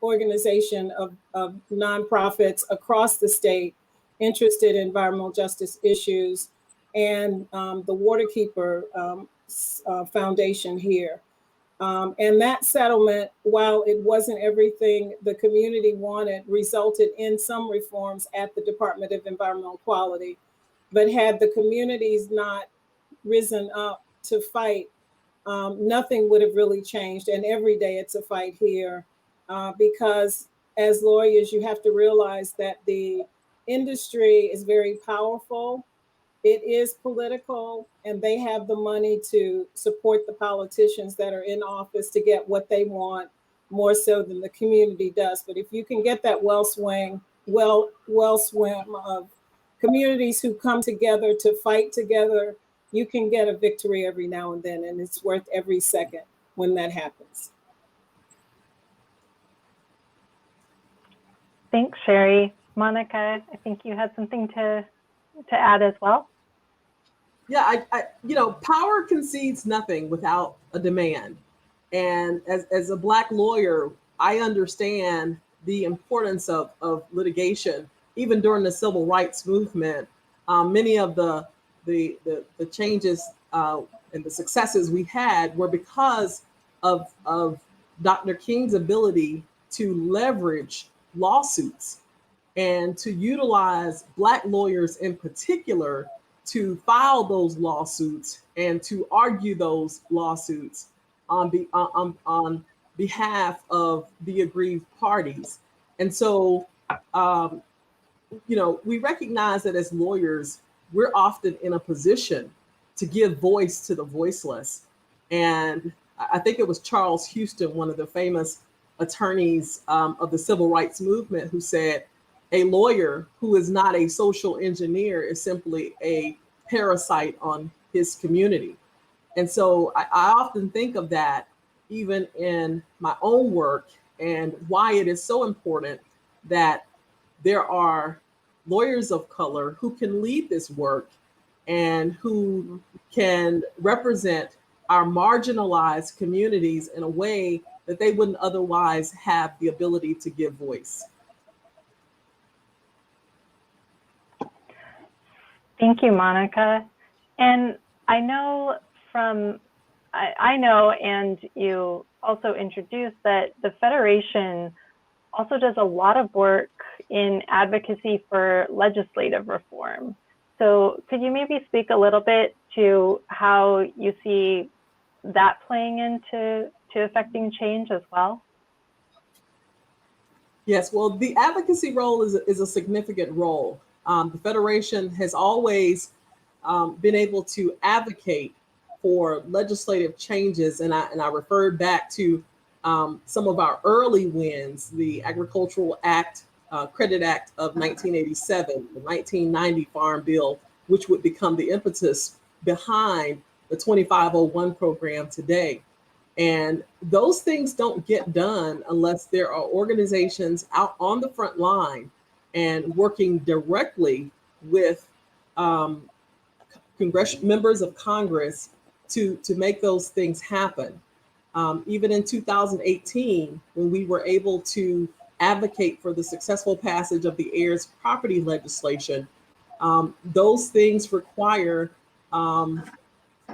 organization of nonprofits across the state interested in environmental justice issues, and the Waterkeeper Foundation here. And that settlement, while it wasn't everything the community wanted, resulted in some reforms at the Department of Environmental Quality. But had the communities not risen up to fight, nothing would have really changed. And every day it's a fight here, because as lawyers, you have to realize that the industry is very powerful. it is political, and they have the money to support the politicians that are in office to get what they want more so than the community does. But if you can get that wellspring of communities who come together to fight together, you can get a victory every now and then, and it's worth every second when that happens. Thanks, Sherri. Monica, I think you had something to add as well. Yeah, power concedes nothing without a demand. And as a Black lawyer, I understand the importance of litigation. Even during the civil rights movement, many of the changes and the successes we had were because of Dr. King's ability to leverage lawsuits and to utilize Black lawyers in particular to file those lawsuits and to argue those lawsuits on behalf of the aggrieved parties. And so, we recognize that as lawyers, we're often in a position to give voice to the voiceless. And I think it was Charles Houston, one of the famous attorneys of the civil rights movement, who said, a lawyer who is not a social engineer is simply a parasite on his community. And so I often think of that even in my own work, and why it is so important that there are lawyers of color who can lead this work and who can represent our marginalized communities in a way that they wouldn't otherwise have the ability to give voice. Thank you, Monica. And I know and you also introduced that the Federation also does a lot of work in advocacy for legislative reform. So could you maybe speak a little bit to how you see that playing into affecting change as well? Yes, well, the advocacy role is a significant role. The Federation has always been able to advocate for legislative changes, and I referred back to some of our early wins, the Agricultural Act, Credit Act of 1987, the 1990 Farm Bill, which would become the impetus behind the 2501 program today. And those things don't get done unless there are organizations out on the front line and working directly with members of Congress to make those things happen. Even in 2018, when we were able to advocate for the successful passage of the heirs property legislation, those things require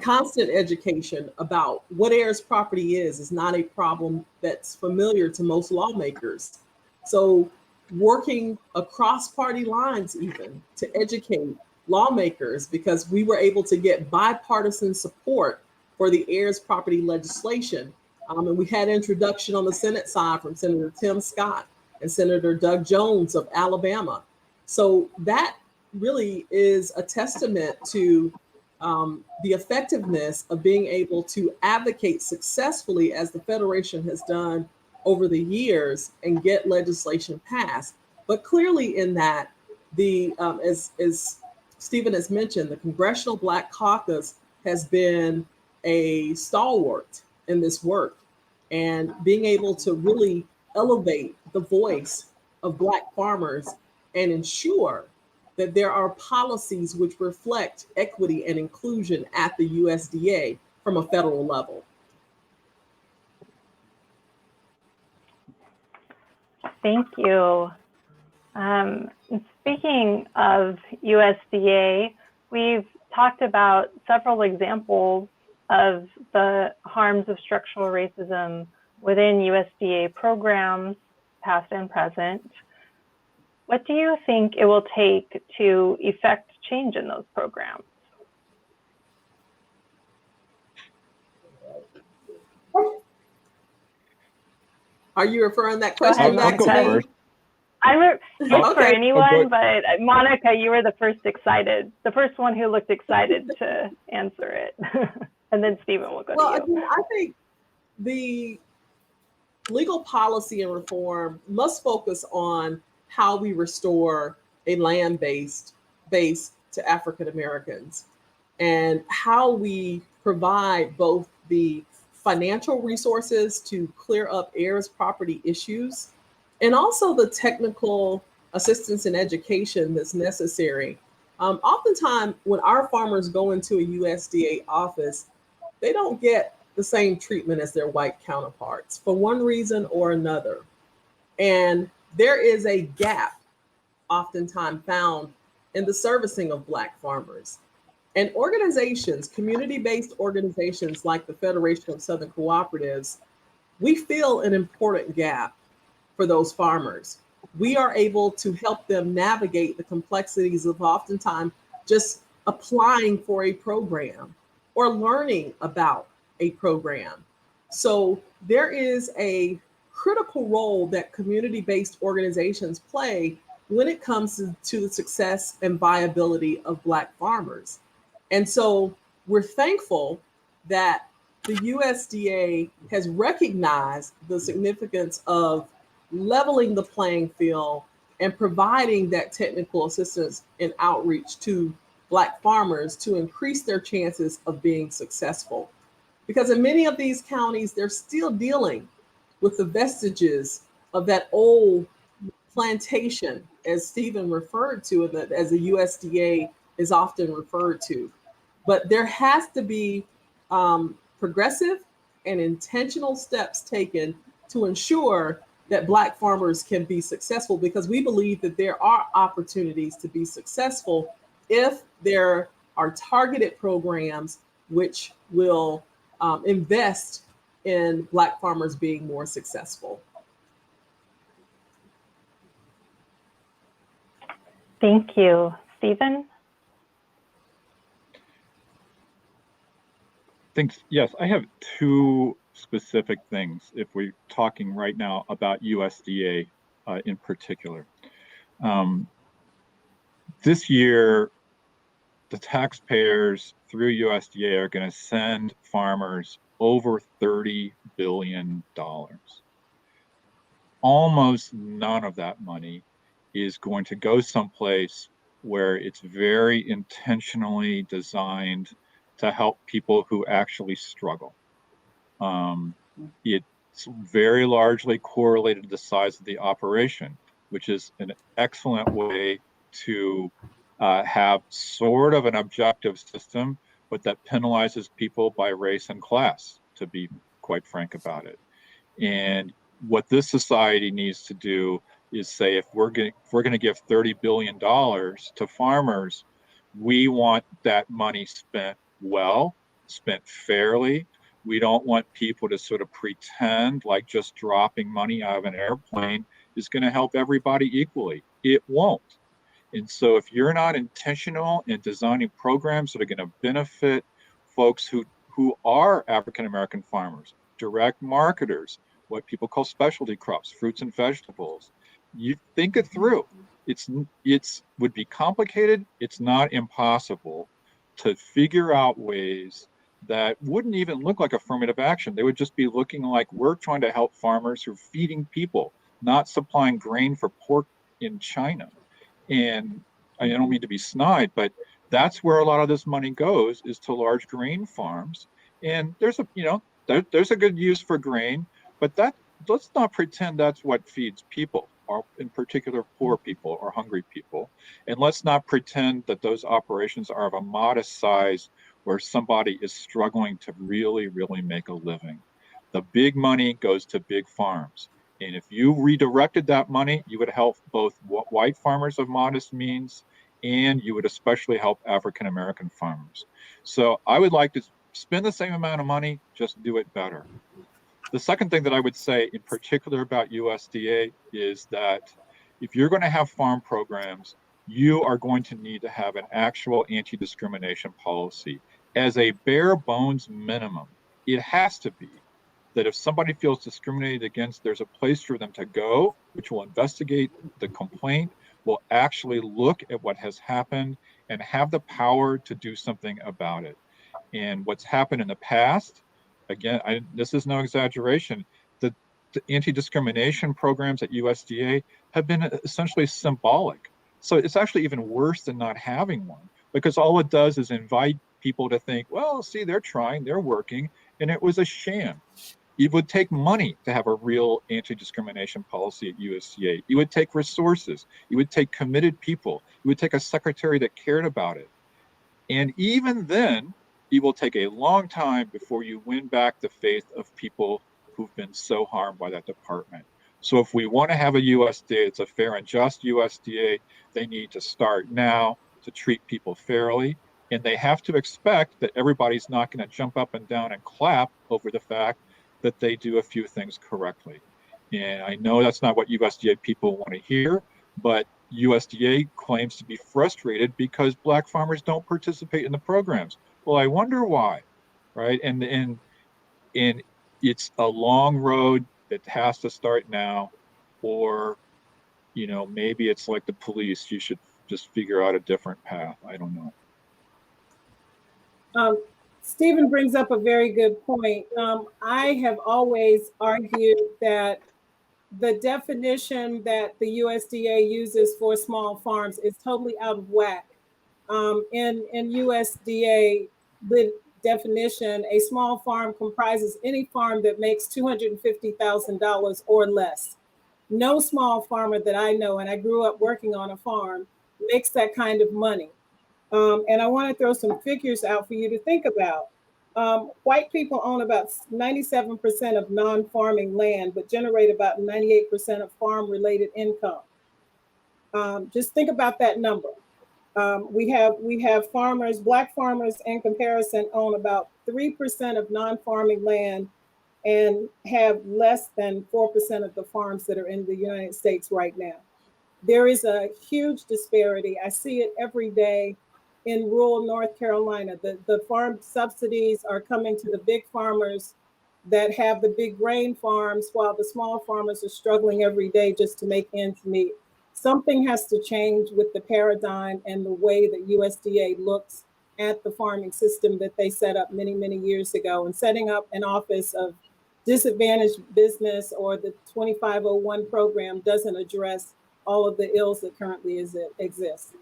constant education about what heirs property is not a problem that's familiar to most lawmakers. So working across party lines even to educate lawmakers, because we were able to get bipartisan support for the heirs property legislation. And we had introduction on the Senate side from Senator Tim Scott and Senator Doug Jones of Alabama. So that really is a testament to the effectiveness of being able to advocate successfully, as the Federation has done over the years, and get legislation passed. But clearly in that, as Stephen has mentioned, the Congressional Black Caucus has been a stalwart in this work, and being able to really elevate the voice of Black farmers and ensure that there are policies which reflect equity and inclusion at the USDA from a federal level. Thank you. Speaking of USDA, we've talked about several examples of the harms of structural racism within USDA programs, past and present. What do you think it will take to effect change in those programs? Are you referring that question back to me? For Okay. anyone, but Monica, you were the first one who looked excited to answer it. And then Stephen will go to you. Again, I think the legal policy and reform must focus on how we restore a land-based base to African Americans and how we provide both the financial resources to clear up heirs property issues and also the technical assistance and education that's necessary. Oftentimes, when our farmers go into a USDA office, they don't get the same treatment as their white counterparts for one reason or another. And there is a gap oftentimes found in the servicing of Black farmers. And organizations, community-based organizations like the Federation of Southern Cooperatives, we fill an important gap for those farmers. We are able to help them navigate the complexities of oftentimes just applying for a program or learning about a program. So there is a critical role that community-based organizations play when it comes to the success and viability of Black farmers. And so we're thankful that the USDA has recognized the significance of leveling the playing field and providing that technical assistance and outreach to Black farmers to increase their chances of being successful. Because in many of these counties, they're still dealing with the vestiges of that old plantation, as Stephen referred to, and as the USDA is often referred to. But there has to be progressive and intentional steps taken to ensure that Black farmers can be successful, because we believe that there are opportunities to be successful if there are targeted programs which will invest in Black farmers being more successful. Thank you. Stephen? Thanks. Yes, I have two specific things if we're talking right now about USDA in particular. This year, the taxpayers through USDA are going to send farmers over $30 billion. Almost none of that money is going to go someplace where it's very intentionally designed to help people who actually struggle. It's very largely correlated to the size of the operation, which is an excellent way to have sort of an objective system, but that penalizes people by race and class, to be quite frank about it. And what this society needs to do is say, if we're going to give $30 billion to farmers, we want that money spent well, spent fairly. We don't want people to sort of pretend like just dropping money out of an airplane is going to help everybody equally. It won't. And so if you're not intentional in designing programs that are going to benefit folks who are African-American farmers, direct marketers, what people call specialty crops, fruits and vegetables, you think it through. It's would be complicated. It's not impossible to figure out ways that wouldn't even look like affirmative action. They would just be looking like, we're trying to help farmers who are feeding people, not supplying grain for pork in China. And I don't mean to be snide, but that's where a lot of this money goes, is to large grain farms. And there's a good use for grain, but let's not pretend that's what feeds people, or in particular poor people or hungry people. And let's not pretend that those operations are of a modest size where somebody is struggling to really, really make a living. The big money goes to big farms. And if you redirected that money, you would help both white farmers of modest means, and you would especially help African-American farmers. So I would like to spend the same amount of money, just do it better. The second thing that I would say in particular about USDA is that if you're going to have farm programs, you are going to need to have an actual anti-discrimination policy as a bare bones minimum. It has to be. that if somebody feels discriminated against, there's a place for them to go, which will investigate the complaint, will actually look at what has happened and have the power to do something about it. And what's happened in the past, again, this is no exaggeration, the anti-discrimination programs at USDA have been essentially symbolic. So it's actually even worse than not having one, because all it does is invite people to think, well, see, they're trying, they're working, and it was a sham. It would take money to have a real anti-discrimination policy at USDA. You would take resources. You would take committed people. You would take a secretary that cared about it. And even then, it will take a long time before you win back the faith of people who've been so harmed by that department. So if we want to have a USDA, it's a fair and just USDA, they need to start now to treat people fairly. And they have to expect that everybody's not going to jump up and down and clap over the fact that they do a few things correctly. And I know that's not what USDA people want to hear, but USDA claims to be frustrated because Black farmers don't participate in the programs. Well, I wonder why, right? And it's a long road that has to start now, or maybe it's like the police. You should just figure out a different path. I don't know. Stephen brings up a very good point. I have always argued that the definition that the USDA uses for small farms is totally out of whack. In USDA definition, a small farm comprises any farm that makes $250,000 or less. No small farmer that I know, and I grew up working on a farm, makes that kind of money. And I want to throw some figures out for you to think about. White people own about 97% of non-farming land, but generate about 98% of farm-related income. Just think about that number. We have farmers, Black farmers in comparison, own about 3% of non-farming land and have less than 4% of the farms that are in the United States right now. There is a huge disparity. I see it every day in rural North Carolina. The farm subsidies are coming to the big farmers that have the big grain farms, while the small farmers are struggling every day just to make ends meet. Something has to change with the paradigm and the way that USDA looks at the farming system that they set up many, many years ago. And setting up an office of disadvantaged business or the 2501 program doesn't address all of the ills that currently exist.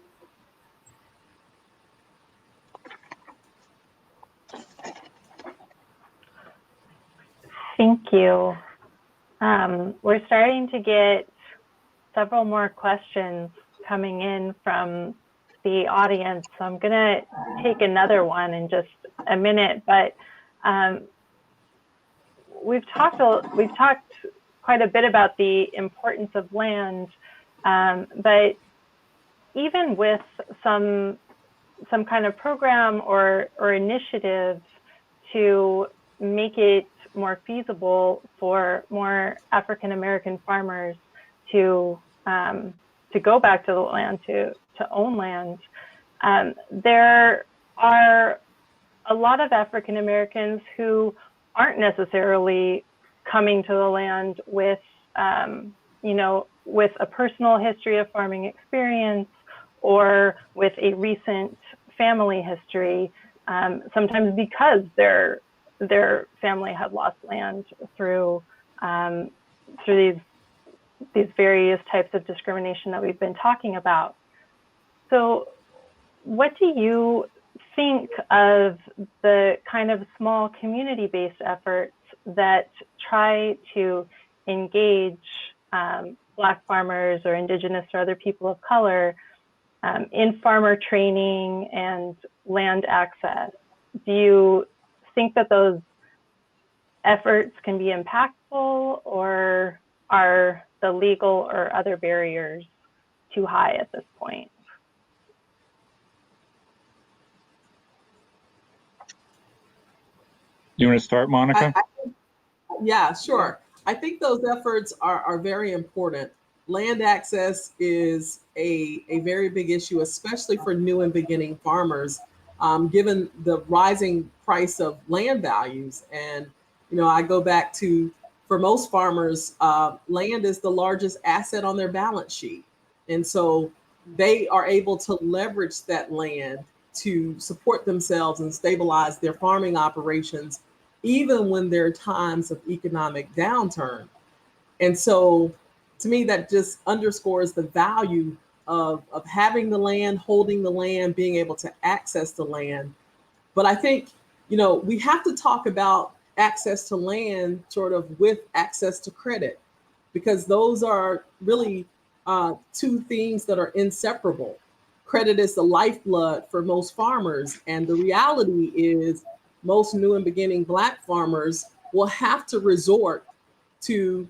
Thank you. We're starting to get several more questions coming in from the audience. So I'm gonna take another one in just a minute, but we've talked quite a bit about the importance of land, but even with some kind of program or initiative to make it more feasible for more African American farmers to go back to the land, to own land. There are a lot of African Americans who aren't necessarily coming to the land with, with a personal history of farming experience or with a recent family history, sometimes because their family had lost land through these various types of discrimination that we've been talking about. So what do you think of the kind of small community-based efforts that try to engage Black farmers or Indigenous or other people of color in farmer training and land access? Do you think that those efforts can be impactful, or are the legal or other barriers too high at this point? You want to start, Monica? Yeah, sure. I think those efforts are very important. Land access is a very big issue, especially for new and beginning farmers, given the rising price of land values. And I go back to, for most farmers, land is the largest asset on their balance sheet. And so they are able to leverage that land to support themselves and stabilize their farming operations, even when there are times of economic downturn. And so to me, that just underscores the value of having the land, holding the land, being able to access the land. But I think, we have to talk about access to land sort of with access to credit, because those are really two things that are inseparable. Credit is the lifeblood for most farmers. And the reality is most new and beginning Black farmers will have to resort to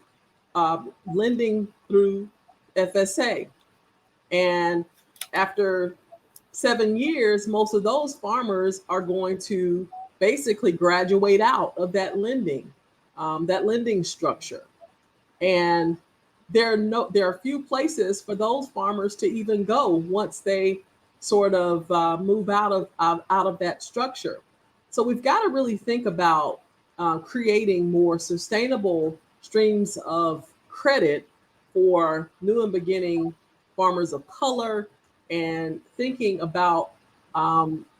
lending through FSA. And after 7 years, most of those farmers are going to basically graduate out of that lending structure. And there are few places for those farmers to even go once they sort of move out of that structure. So we've got to really think about creating more sustainable streams of credit for new and beginning farmers of color, and thinking about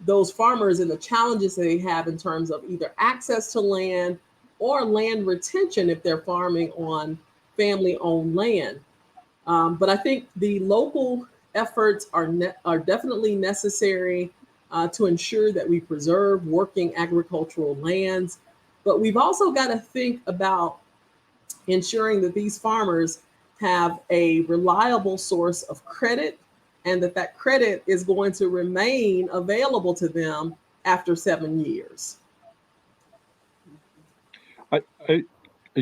those farmers and the challenges they have in terms of either access to land or land retention if they're farming on family-owned land. But I think the local efforts are definitely necessary to ensure that we preserve working agricultural lands. But we've also got to think about ensuring that these farmers have a reliable source of credit, and that credit is going to remain available to them after 7 years. I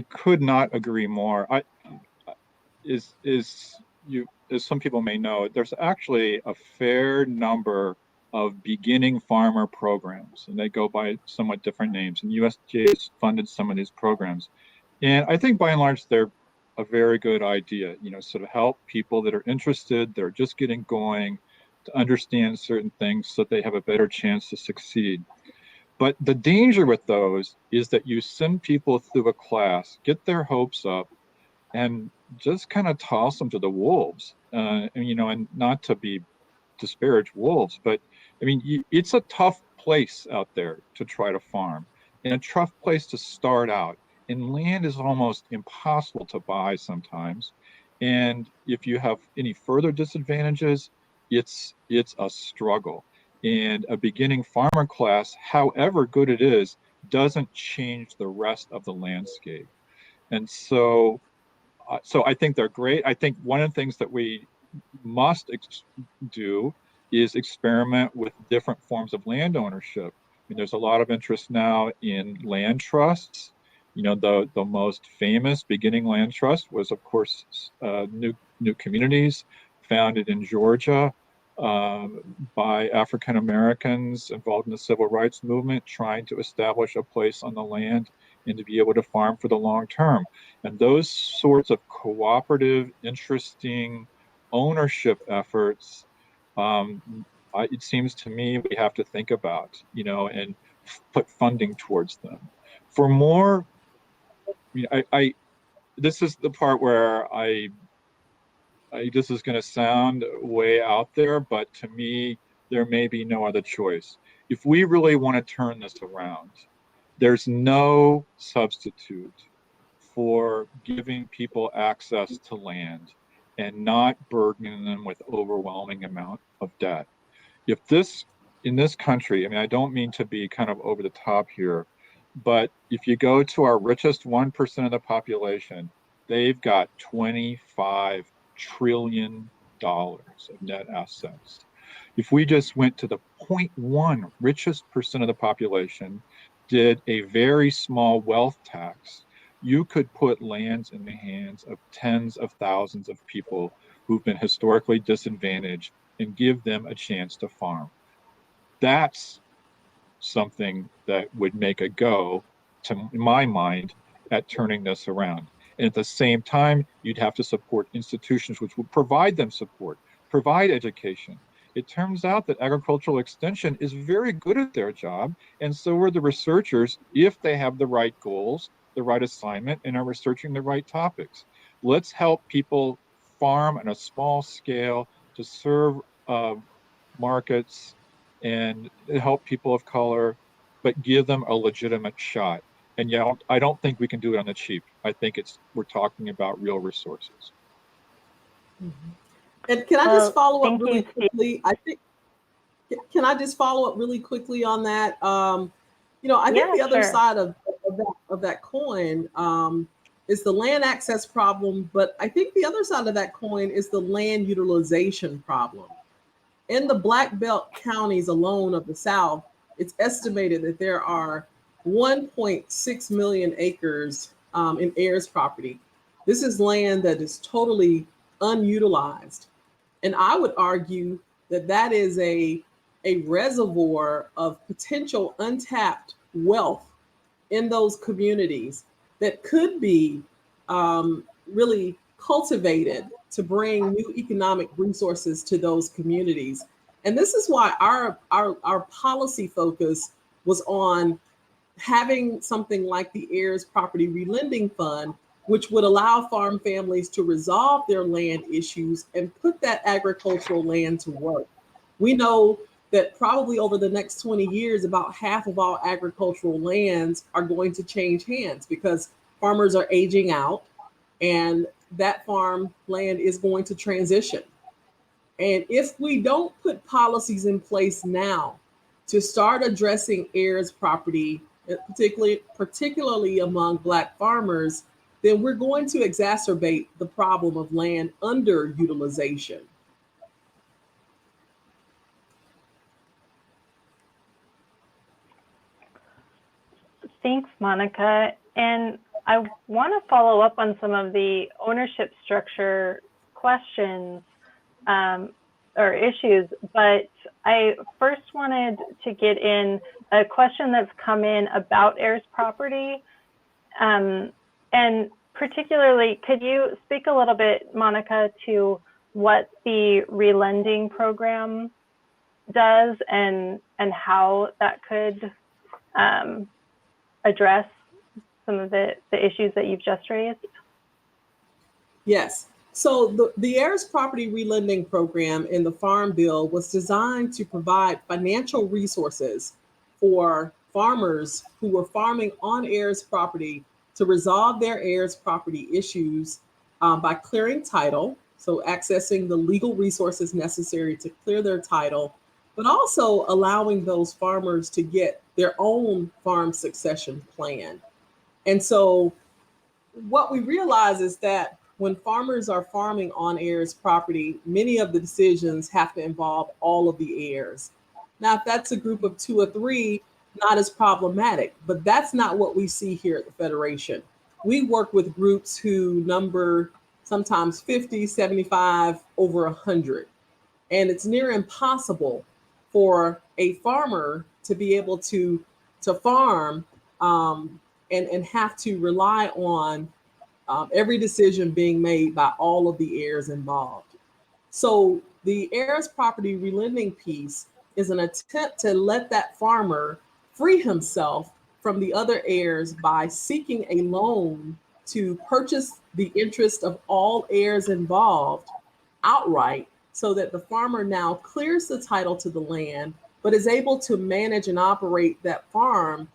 could not agree more. As some people may know, there's actually a fair number of beginning farmer programs, and they go by somewhat different names. And USDA has funded some of these programs, and I think by and large they're a very good idea. Sort of help people that are interested, they're just getting going, to understand certain things so that they have a better chance to succeed. But the danger with those is that you send people through a class, get their hopes up, and just kind of toss them to the wolves. And not to disparage wolves, but I mean, it's a tough place out there to try to farm, and a tough place to start out. And land is almost impossible to buy sometimes. And if you have any further disadvantages, it's a struggle. And a beginning farmer class, however good it is, doesn't change the rest of the landscape. And so I think they're great. I think one of the things that we must do is experiment with different forms of land ownership. I mean, there's a lot of interest now in land trusts. The most famous beginning land trust was, of course, New Communities, founded in Georgia by African Americans involved in the civil rights movement, trying to establish a place on the land and to be able to farm for the long term. And those sorts of cooperative, interesting ownership efforts, it seems to me we have to think about, and put funding towards them. For more, this is the part where this is going to sound way out there, but to me, there may be no other choice. If we really want to turn this around, there's no substitute for giving people access to land and not burdening them with overwhelming amount of debt. In this country, I mean, I don't mean to be kind of over the top here, but if you go to our richest 1% of the population, they've got $25 trillion of net assets. If we just went to the 0.1 richest percent of the population, did a very small wealth tax, you could put lands in the hands of tens of thousands of people who've been historically disadvantaged and give them a chance to farm. That's something that would make a go, to my mind, at turning this around. And at the same time, you'd have to support institutions which would provide them support, provide education. It turns out that agricultural extension is very good at their job, and so are the researchers if they have the right goals, the right assignment, and are researching the right topics. Let's help people farm on a small scale to serve markets and help people of color, but give them a legitimate shot. And yeah, I don't think we can do it on the cheap. I think we're talking about real resources. And can I just Well, follow up thank really you, Steve. quickly? I think, can I just follow up really quickly on that? I think Yeah, the other sure. side of that coin is the land access problem, but I think the other side of that coin is the land utilization problem. In the Black Belt counties alone of the South, it's estimated that there are 1.6 million acres in heirs property. This is land that is totally unutilized. And I would argue that that is a reservoir of potential untapped wealth in those communities that could be really cultivated to bring new economic resources to those communities. And this is why our policy focus was on having something like the heirs property relending fund, which would allow farm families to resolve their land issues and put that agricultural land to work. We know that probably over the next 20 years, about half of all agricultural lands are going to change hands because farmers are aging out and that farm land is going to transition. And if we don't put policies in place now to start addressing heirs property, particularly among Black farmers, then we're going to exacerbate the problem of land underutilization. Thanks, Monica. And I want to follow up on some of the ownership structure questions or issues, but I first wanted to get in a question that's come in about heirs property. And particularly, could you speak a little bit, Monica, to what the relending program does and how that could address some of the issues that you've just raised? Yes. So the heirs property relending program in the Farm Bill was designed to provide financial resources for farmers who were farming on heirs property to resolve their heirs property issues by clearing title, so accessing the legal resources necessary to clear their title, but also allowing those farmers to get their own farm succession plan. And so what we realize is that when farmers are farming on heirs property, many of the decisions have to involve all of the heirs. Now, if that's a group of 2 or 3, not as problematic, but that's not what we see here at the Federation. We work with groups who number sometimes 50, 75, over 100. And it's near impossible for a farmer to be able to farm and have to rely on every decision being made by all of the heirs involved. So the heirs property relending piece is an attempt to let that farmer free himself from the other heirs by seeking a loan to purchase the interest of all heirs involved outright, so that the farmer now clears the title to the land, but is able to manage and operate that farm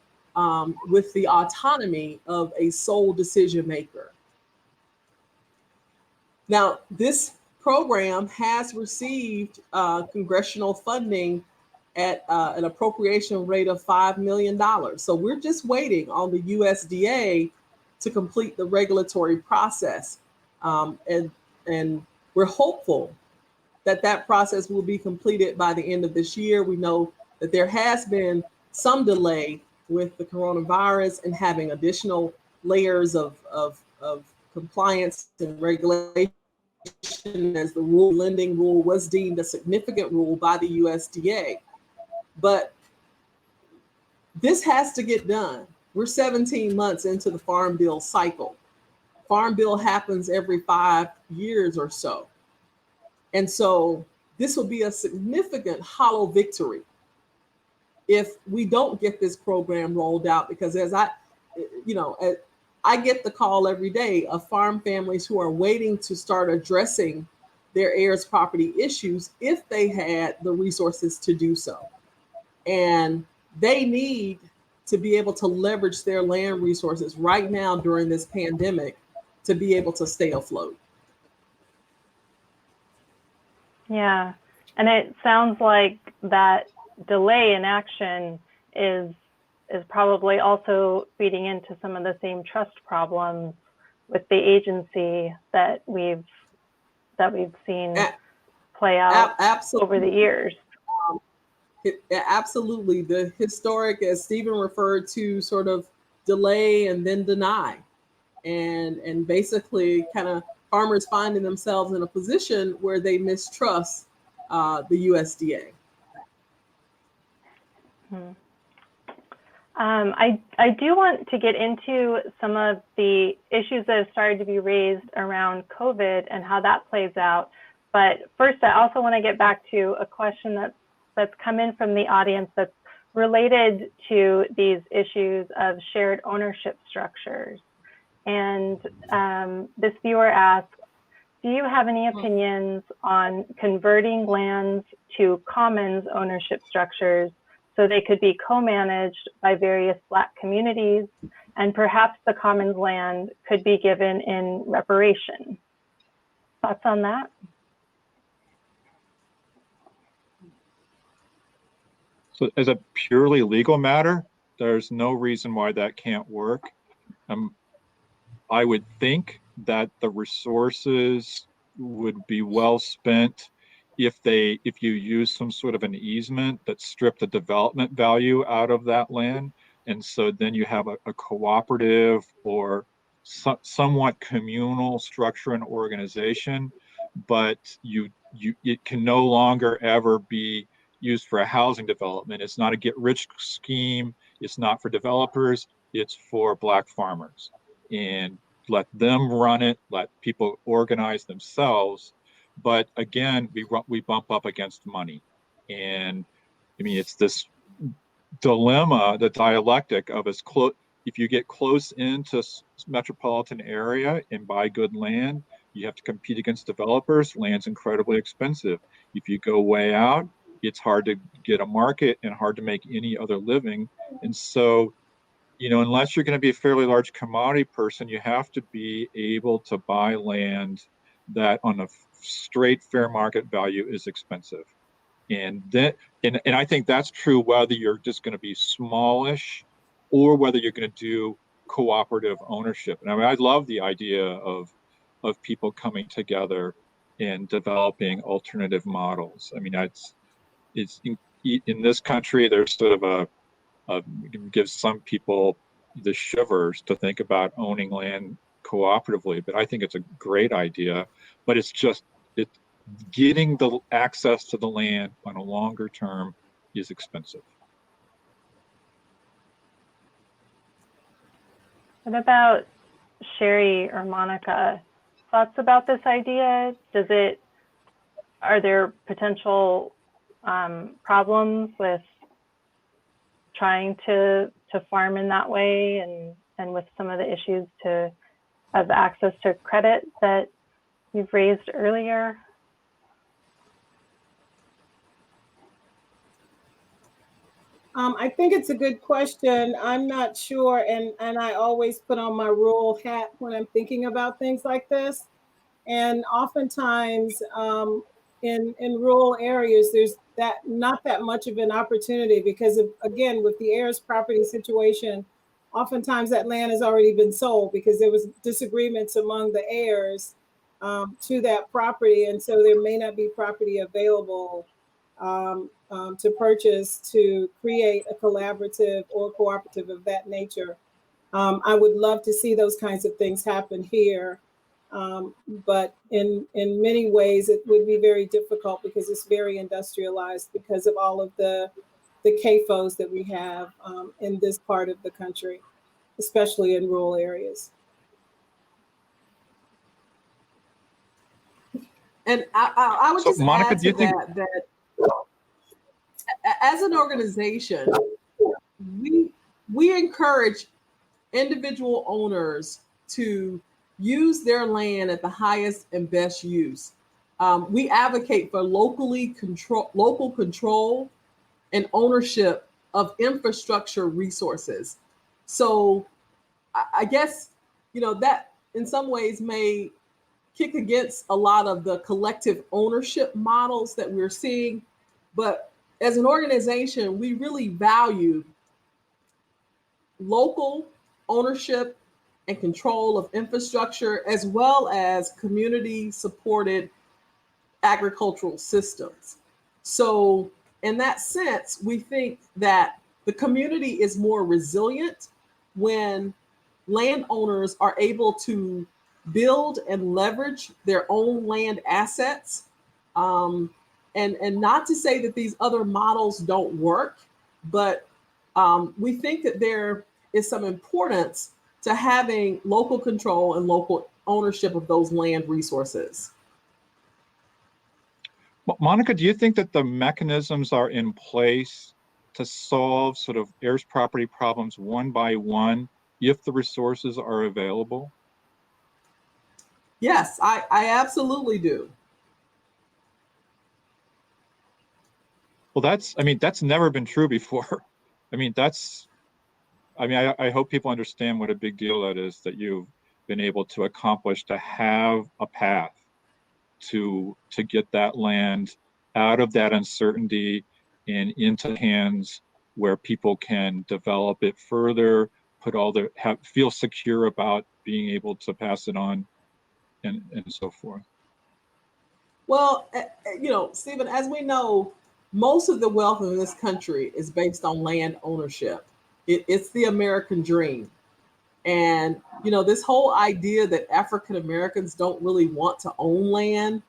with the autonomy of a sole decision maker. Now, this program has received congressional funding at an appropriation rate of $5 million. So we're just waiting on the USDA to complete the regulatory process. And we're hopeful that that process will be completed by the end of this year. We know that there has been some delay with the coronavirus and having additional layers of compliance and regulation, as the lending rule was deemed a significant rule by the USDA. But this has to get done. We're 17 months into the Farm Bill cycle. Farm Bill happens every 5 years or so. And so this will be a significant hollow victory if we don't get this program rolled out, because as I get the call every day of farm families who are waiting to start addressing their heirs' property issues if they had the resources to do so. And they need to be able to leverage their land resources right now during this pandemic to be able to stay afloat. Yeah, and it sounds like that delay in action is probably also feeding into some of the same trust problems with the agency that we've seen play out over the years. Absolutely. The historic, as Stephen referred to, sort of delay and then deny. And basically kind of farmers finding themselves in a position where they mistrust the USDA. I do want to get into some of the issues that have started to be raised around COVID and how that plays out. But first, I also want to get back to a question that's come in from the audience that's related to these issues of shared ownership structures. And this viewer asks, do you have any opinions on converting lands to commons ownership structures so they could be co-managed by various Black communities, and perhaps the commons land could be given in reparation? Thoughts on that? So as a purely legal matter, there's no reason why that can't work. I would think that the resources would be well spent if you use some sort of an easement that stripped the development value out of that land. And so then you have a cooperative or somewhat communal structure and organization, but it can no longer ever be used for a housing development. It's not a get-rich scheme. It's not for developers. It's for Black farmers. And let them run it, let people organize themselves. But again, we bump up against money. And I mean, it's this dilemma, the dialectic of if you get close into metropolitan area and buy good land, you have to compete against developers. Land's incredibly expensive. If you go way out, it's hard to get a market and hard to make any other living. And so, unless you're going to be a fairly large commodity person, you have to be able to buy land that on a straight fair market value is expensive. And I think that's true whether you're just going to be smallish or whether you're going to do cooperative ownership. And I mean, I love the idea of people coming together and developing alternative models. I mean, it's in this country, there's sort of gives some people the shivers to think about owning land cooperatively, but I think it's a great idea. But it's getting the access to the land on a longer term is expensive. What about Sherri or Monica? Thoughts about this idea? Are there potential problems with trying to farm in that way, and with some of the issues of access to credit that you've raised earlier? I think it's a good question. I'm not sure, and I always put on my rural hat when I'm thinking about things like this. And oftentimes in rural areas, there's not that much of an opportunity because again, with the heirs property situation, oftentimes that land has already been sold because there was disagreements among the heirs to that property. And so there may not be property available to purchase to create a collaborative or cooperative of that nature. I would love to see those kinds of things happen here. But in many ways, it would be very difficult because it's very industrialized because of all of the CAFOs that we have in this part of the country, especially in rural areas. And I would So, just Monica, add do you to think? that as an organization, we encourage individual owners to use their land at the highest and best use. We advocate for local control and ownership of infrastructure resources. So I guess, that in some ways may kick against a lot of the collective ownership models that we're seeing. But as an organization, we really value local ownership and control of infrastructure, as well as community supported agricultural systems. So in that sense, we think that the community is more resilient when landowners are able to build and leverage their own land assets. And not to say that these other models don't work, but we think that there is some importance to having local control and local ownership of those land resources. Monica, do you think that the mechanisms are in place to solve sort of heirs property problems one by one if the resources are available? Yes, I absolutely do. Well, that's never been true before. I hope people understand what a big deal that is, that you've been able to accomplish, to have a path to get that land out of that uncertainty and into hands where people can develop it further, feel secure about being able to pass it on, and so forth. Well, Stephen, as we know, most of the wealth in this country is based on land ownership. It's the American dream. And, this whole idea that African Americans don't really want to own land,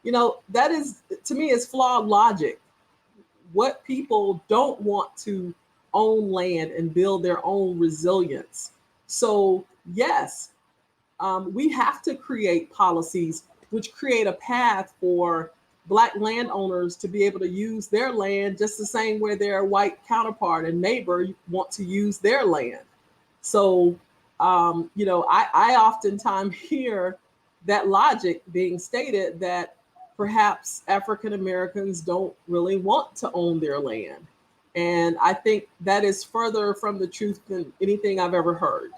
that is, to me, is flawed logic. What people don't want to own land and build their own resilience. So, yes, we have to create policies which create a path for Black landowners to be able to use their land just the same way their white counterpart and neighbor want to use their land. So, I oftentimes hear that logic being stated that perhaps African Americans don't really want to own their land. And I think that is further from the truth than anything I've ever heard.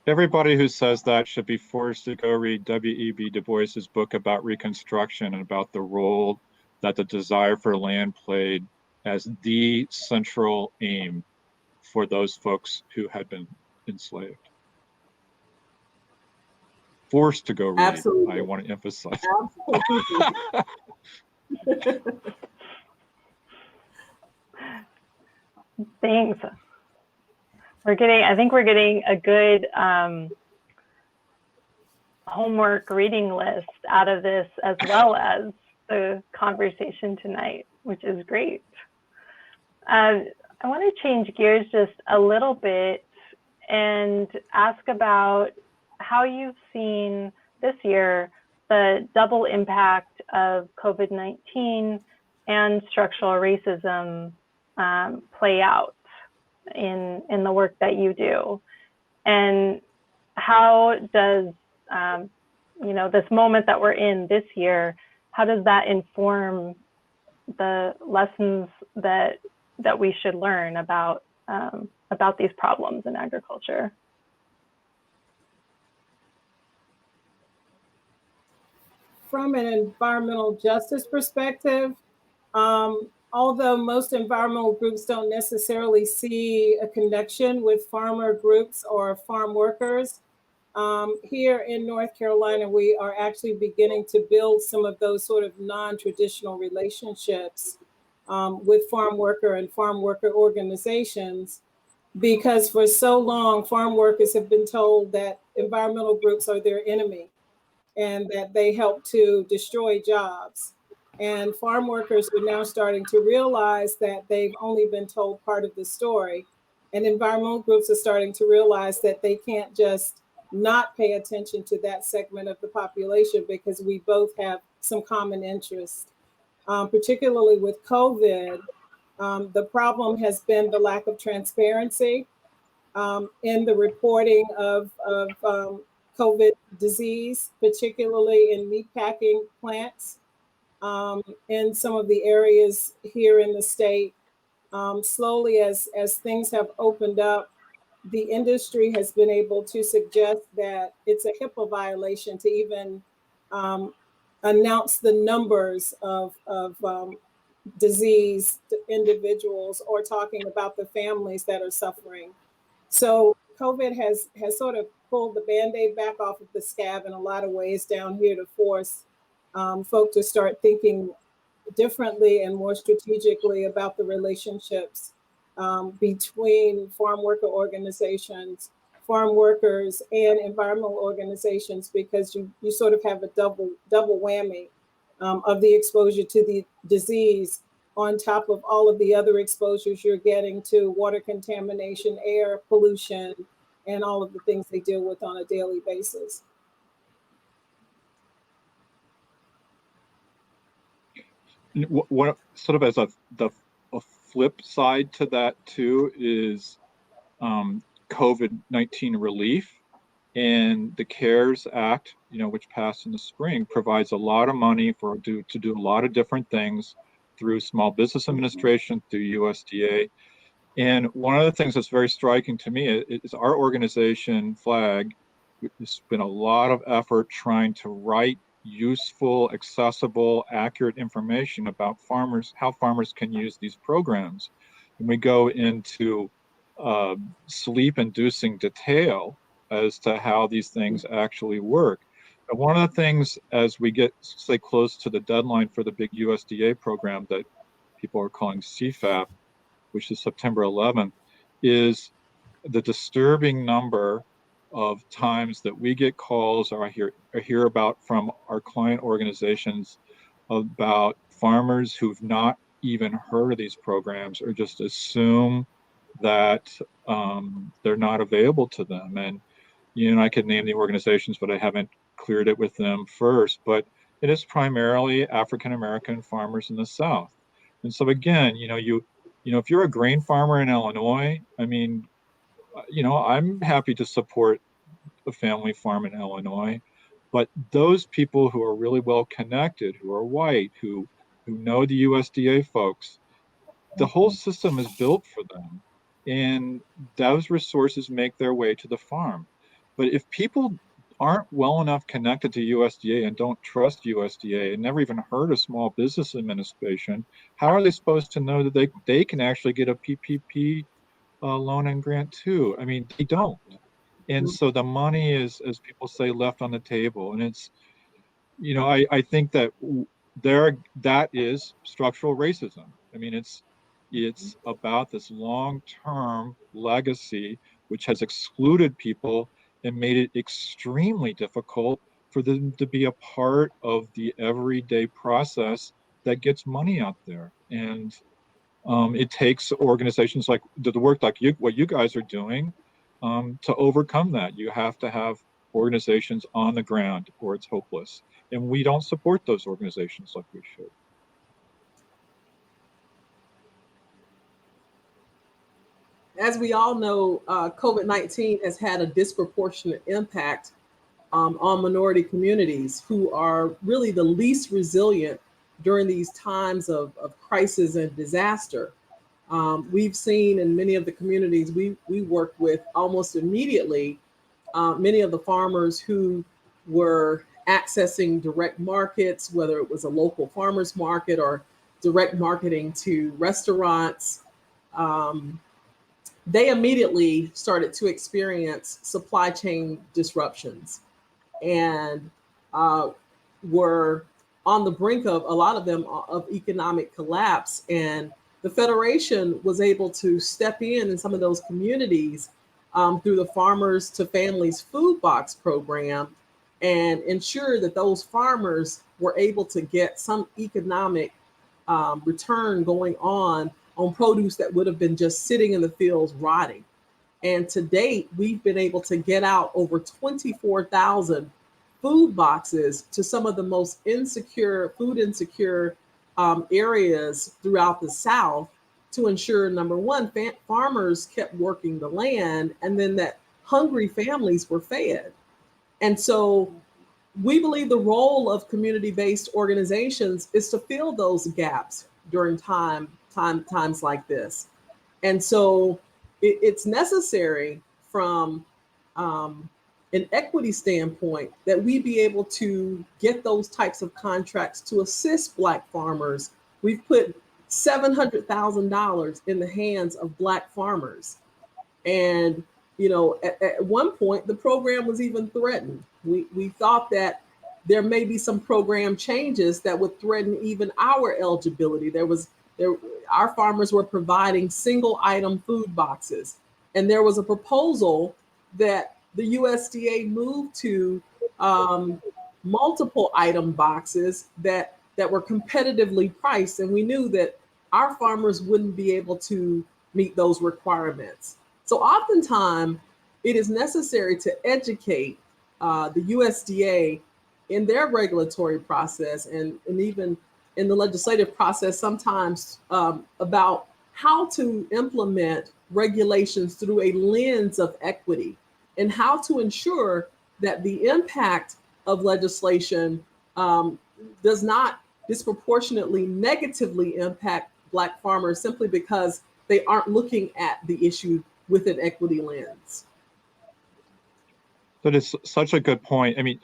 Everybody who says that should be forced to go read W.E.B. Du Bois's book about Reconstruction and about the role that the desire for land played as the central aim for those folks who had been enslaved. Forced to go read. Absolutely. I want to emphasize. Absolutely. Thanks. I think we're getting a good homework reading list out of this, as well as the conversation tonight, which is great. I want to change gears just a little bit and ask about how you've seen this year the double impact of COVID-19 and structural racism play out in the work that you do, and how does this moment that we're in this year, how does that inform the lessons that we should learn about these problems in agriculture? From an environmental justice perspective, although most environmental groups don't necessarily see a connection with farmer groups or farm workers, here in North Carolina, we are actually beginning to build some of those sort of non-traditional relationships with farm worker and farm worker organizations, because for so long, farm workers have been told that environmental groups are their enemy and that they help to destroy jobs. And farm workers are now starting to realize that they've only been told part of the story. And environmental groups are starting to realize that they can't just not pay attention to that segment of the population because we both have some common interests. Particularly with COVID, the problem has been the lack of transparency in the reporting of COVID disease, particularly in meatpacking plants. In some of the areas here in the state, slowly as things have opened up, the industry has been able to suggest that it's a HIPAA violation to even announce the numbers of diseased individuals or talking about the families that are suffering. So COVID has sort of pulled the Band-Aid back off of the scab in a lot of ways down here to force folk to start thinking differently and more strategically about the relationships between farm worker organizations, farm workers, and environmental organizations, because you sort of have a double whammy of the exposure to the disease on top of all of the other exposures you're getting to water contamination, air pollution, and all of the things they deal with on a daily basis. What sort of as a flip side to that too is COVID-19 relief, and the CARES Act, which passed in the spring, provides a lot of money to do a lot of different things through Small Business Administration, through USDA. And one of the things that's very striking to me is our organization, FLAG. There's been a lot of effort trying to write useful, accessible, accurate information about farmers, how farmers can use these programs. And we go into sleep-inducing detail as to how these things actually work. And one of the things, as we get, say, close to the deadline for the big USDA program that people are calling CFAP, which is September 11th, is the disturbing number of times that we get calls or hear about from our client organizations about farmers who've not even heard of these programs or just assume that they're not available to them. And I could name the organizations, but I haven't cleared it with them first. But it is primarily African American farmers in the South. And so again, if you're a grain farmer in Illinois, I'm happy to support a family farm in Illinois, but those people who are really well connected, who are white, who know the USDA folks, the whole system is built for them, and those resources make their way to the farm. But if people aren't well enough connected to USDA and don't trust USDA and never even heard of Small Business Administration, how are they supposed to know that they can actually get a PPP loan and grant too? They don't. And so the money is, as people say, left on the table. And it's, I think that that is structural racism. It's about this long-term legacy, which has excluded people and made it extremely difficult for them to be a part of the everyday process that gets money out there. And it takes organizations like the work like what you guys are doing to overcome that. You have to have organizations on the ground or it's hopeless. And we don't support those organizations like we should. As we all know, COVID-19 has had a disproportionate impact on minority communities who are really the least resilient during these times of crisis and disaster. We've seen in many of the communities we work with almost immediately, many of the farmers who were accessing direct markets, whether it was a local farmers market or direct marketing to restaurants, they immediately started to experience supply chain disruptions and were on the brink of, a lot of them, of economic collapse. And the Federation was able to step in some of those communities through the Farmers to Families Food Box program and ensure that those farmers were able to get some economic return going on produce that would have been just sitting in the fields rotting. And to date, we've been able to get out over 24,000 food boxes to some of the most food insecure areas throughout the South to ensure, number one, farmers kept working the land, and then that hungry families were fed. And so we believe the role of community-based organizations is to fill those gaps during times like this. And so it's necessary from an equity standpoint that we be able to get those types of contracts to assist Black farmers. We've put $700,000 in the hands of Black farmers. And, at one point, the program was even threatened. We thought that there may be some program changes that would threaten even our eligibility. Our farmers were providing single item food boxes. And there was a proposal that the USDA moved to multiple item boxes that were competitively priced. And we knew that our farmers wouldn't be able to meet those requirements. So oftentimes it is necessary to educate the USDA in their regulatory process and even in the legislative process sometimes about how to implement regulations through a lens of equity and how to ensure that the impact of legislation does not disproportionately negatively impact Black farmers simply because they aren't looking at the issue with an equity lens. That is such a good point. I mean,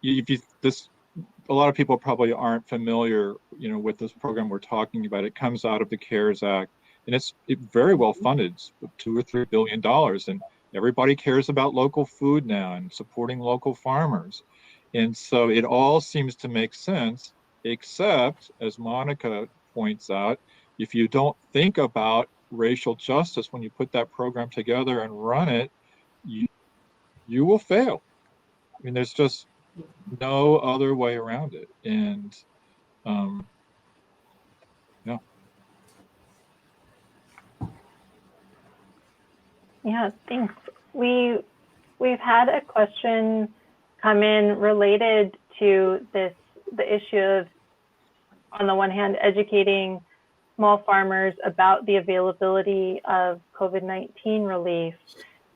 a lot of people probably aren't familiar, with this program we're talking about. It comes out of the CARES Act, and it's very well funded, $2 or $3 billion, and everybody cares about local food now and supporting local farmers. And so it all seems to make sense, except, as Monica points out, if you don't think about racial justice when you put that program together and run it, you will fail. I mean, there's just no other way around it. And Yeah, thanks. We've had a question come in related to the issue of, on the one hand, educating small farmers about the availability of COVID-19 relief.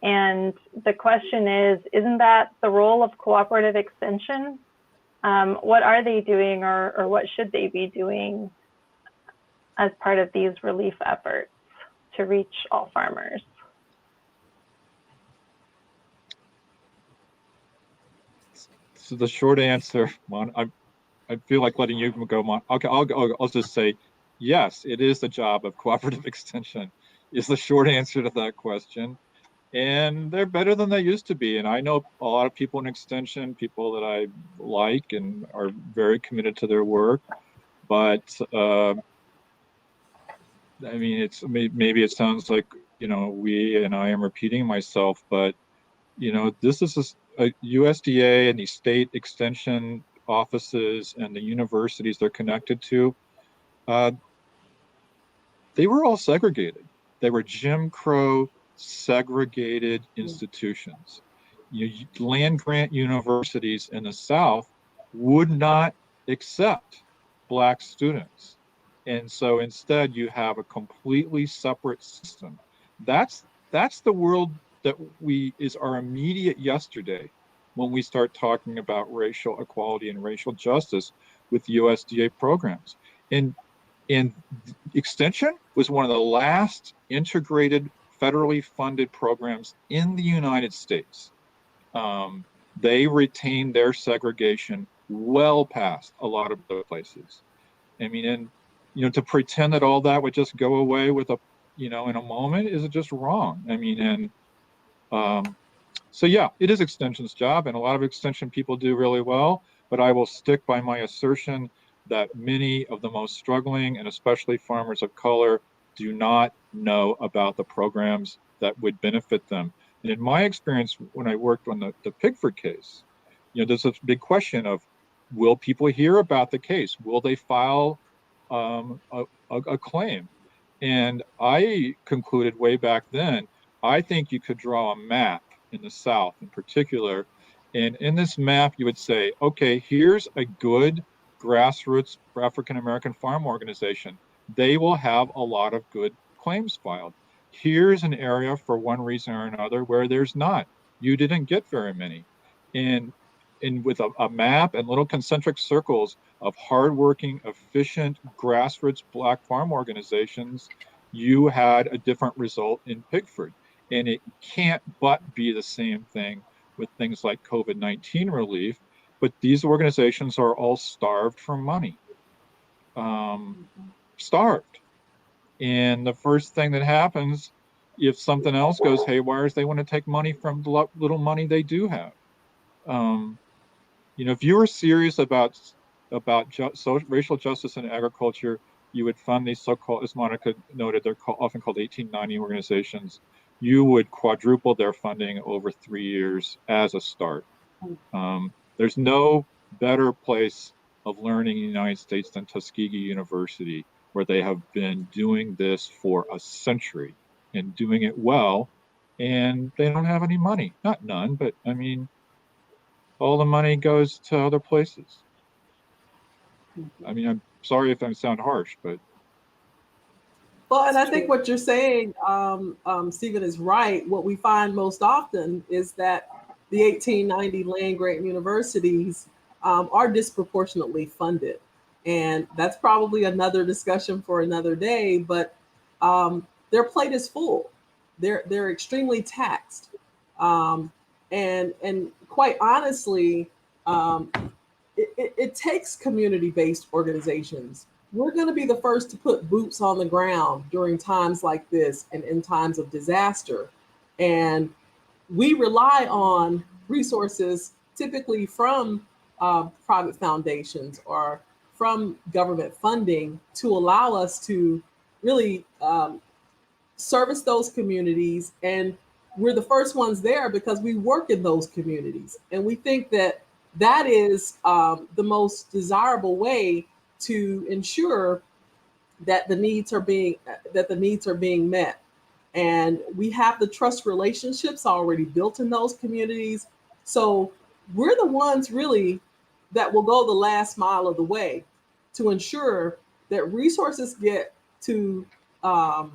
And the question is, isn't that the role of cooperative extension? What are they doing, or what should they be doing as part of these relief efforts to reach all farmers? So the short answer, I feel like letting you go, Mon. Okay, I'll just say, yes, it is the job of cooperative extension, is the short answer to that question. And they're better than they used to be. And I know a lot of people in extension, people that I like and are very committed to their work. But I mean, maybe it sounds like, I am repeating myself, but this is a USDA and the state extension offices and the universities they're connected to. They were all segregated. They were Jim Crow segregated institutions. Land grant universities in the South would not accept Black students. And so instead you have a completely separate system. That's the world that is our immediate yesterday when we start talking about racial equality and racial justice with USDA programs. And extension was one of the last integrated federally funded programs in the United States. They retained their segregation well past a lot of other places. I mean, and to pretend that all that would just go away with in a moment is just wrong. I mean, and so yeah, it is extension's job, and a lot of extension people do really well. But I will stick by my assertion that many of the most struggling, and especially farmers of color, do not know about the programs that would benefit them. And in my experience, when I worked on the Pickford case, there's a big question of, will people hear about the case? Will they file a claim? And I concluded way back then, I think you could draw a map in the South in particular, and in this map you would say, okay, here's a good grassroots African American farm organization. They will have a lot of good claims filed. Here's an area for one reason or another where there's not. You didn't get very many. And with a map and little concentric circles of hardworking, efficient, grassroots Black farm organizations, you had a different result in Pickford. And it can't but be the same thing with things like COVID-19 relief, but these organizations are all starved for money. Starved. And the first thing that happens, if something else goes haywire, is they want to take money from the little money they do have. If you were serious about racial justice in agriculture, you would fund these so-called, as Monica noted, they're often called 1890 organizations. You would quadruple their funding over 3 years as a start. There's no better place of learning in the United States than Tuskegee University, where they have been doing this for a century and doing it well, and they don't have any money. Not none, but I mean, all the money goes to other places. I mean, I'm sorry if I sound harsh, but. Well, and I think what you're saying, Stephen, is right. What we find most often is that the 1890 land-grant universities are disproportionately funded. And that's probably another discussion for another day, but their plate is full. They're extremely taxed. And quite honestly, it takes community-based organizations. We're going to be the first to put boots on the ground during times like this and in times of disaster. And we rely on resources typically from private foundations or from government funding to allow us to really service those communities. And we're the first ones there because we work in those communities. And we think that that is the most desirable way to ensure that the needs are being met. And we have the trust relationships already built in those communities. So we're the ones really that will go the last mile of the way to ensure that resources get to the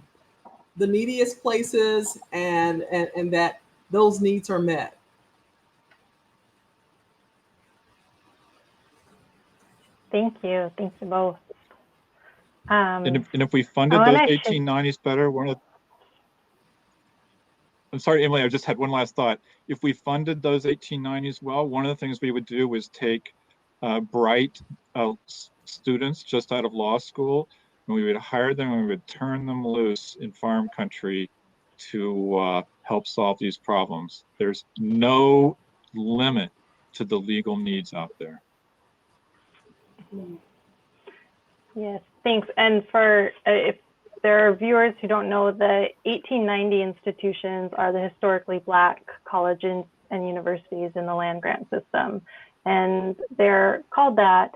neediest places and that those needs are met. Thank you. Thank you both. And if we funded those 1890s better, I'm sorry, Emily, I just had one last thought. If we funded those 1890s well, one of the things we would do was take bright students just out of law school, and we would hire them and we would turn them loose in farm country to help solve these problems. There's no limit to the legal needs out there. Yes, thanks. And for if there are viewers who don't know, the 1890 institutions are the historically Black colleges and universities in the land grant system. And they're called that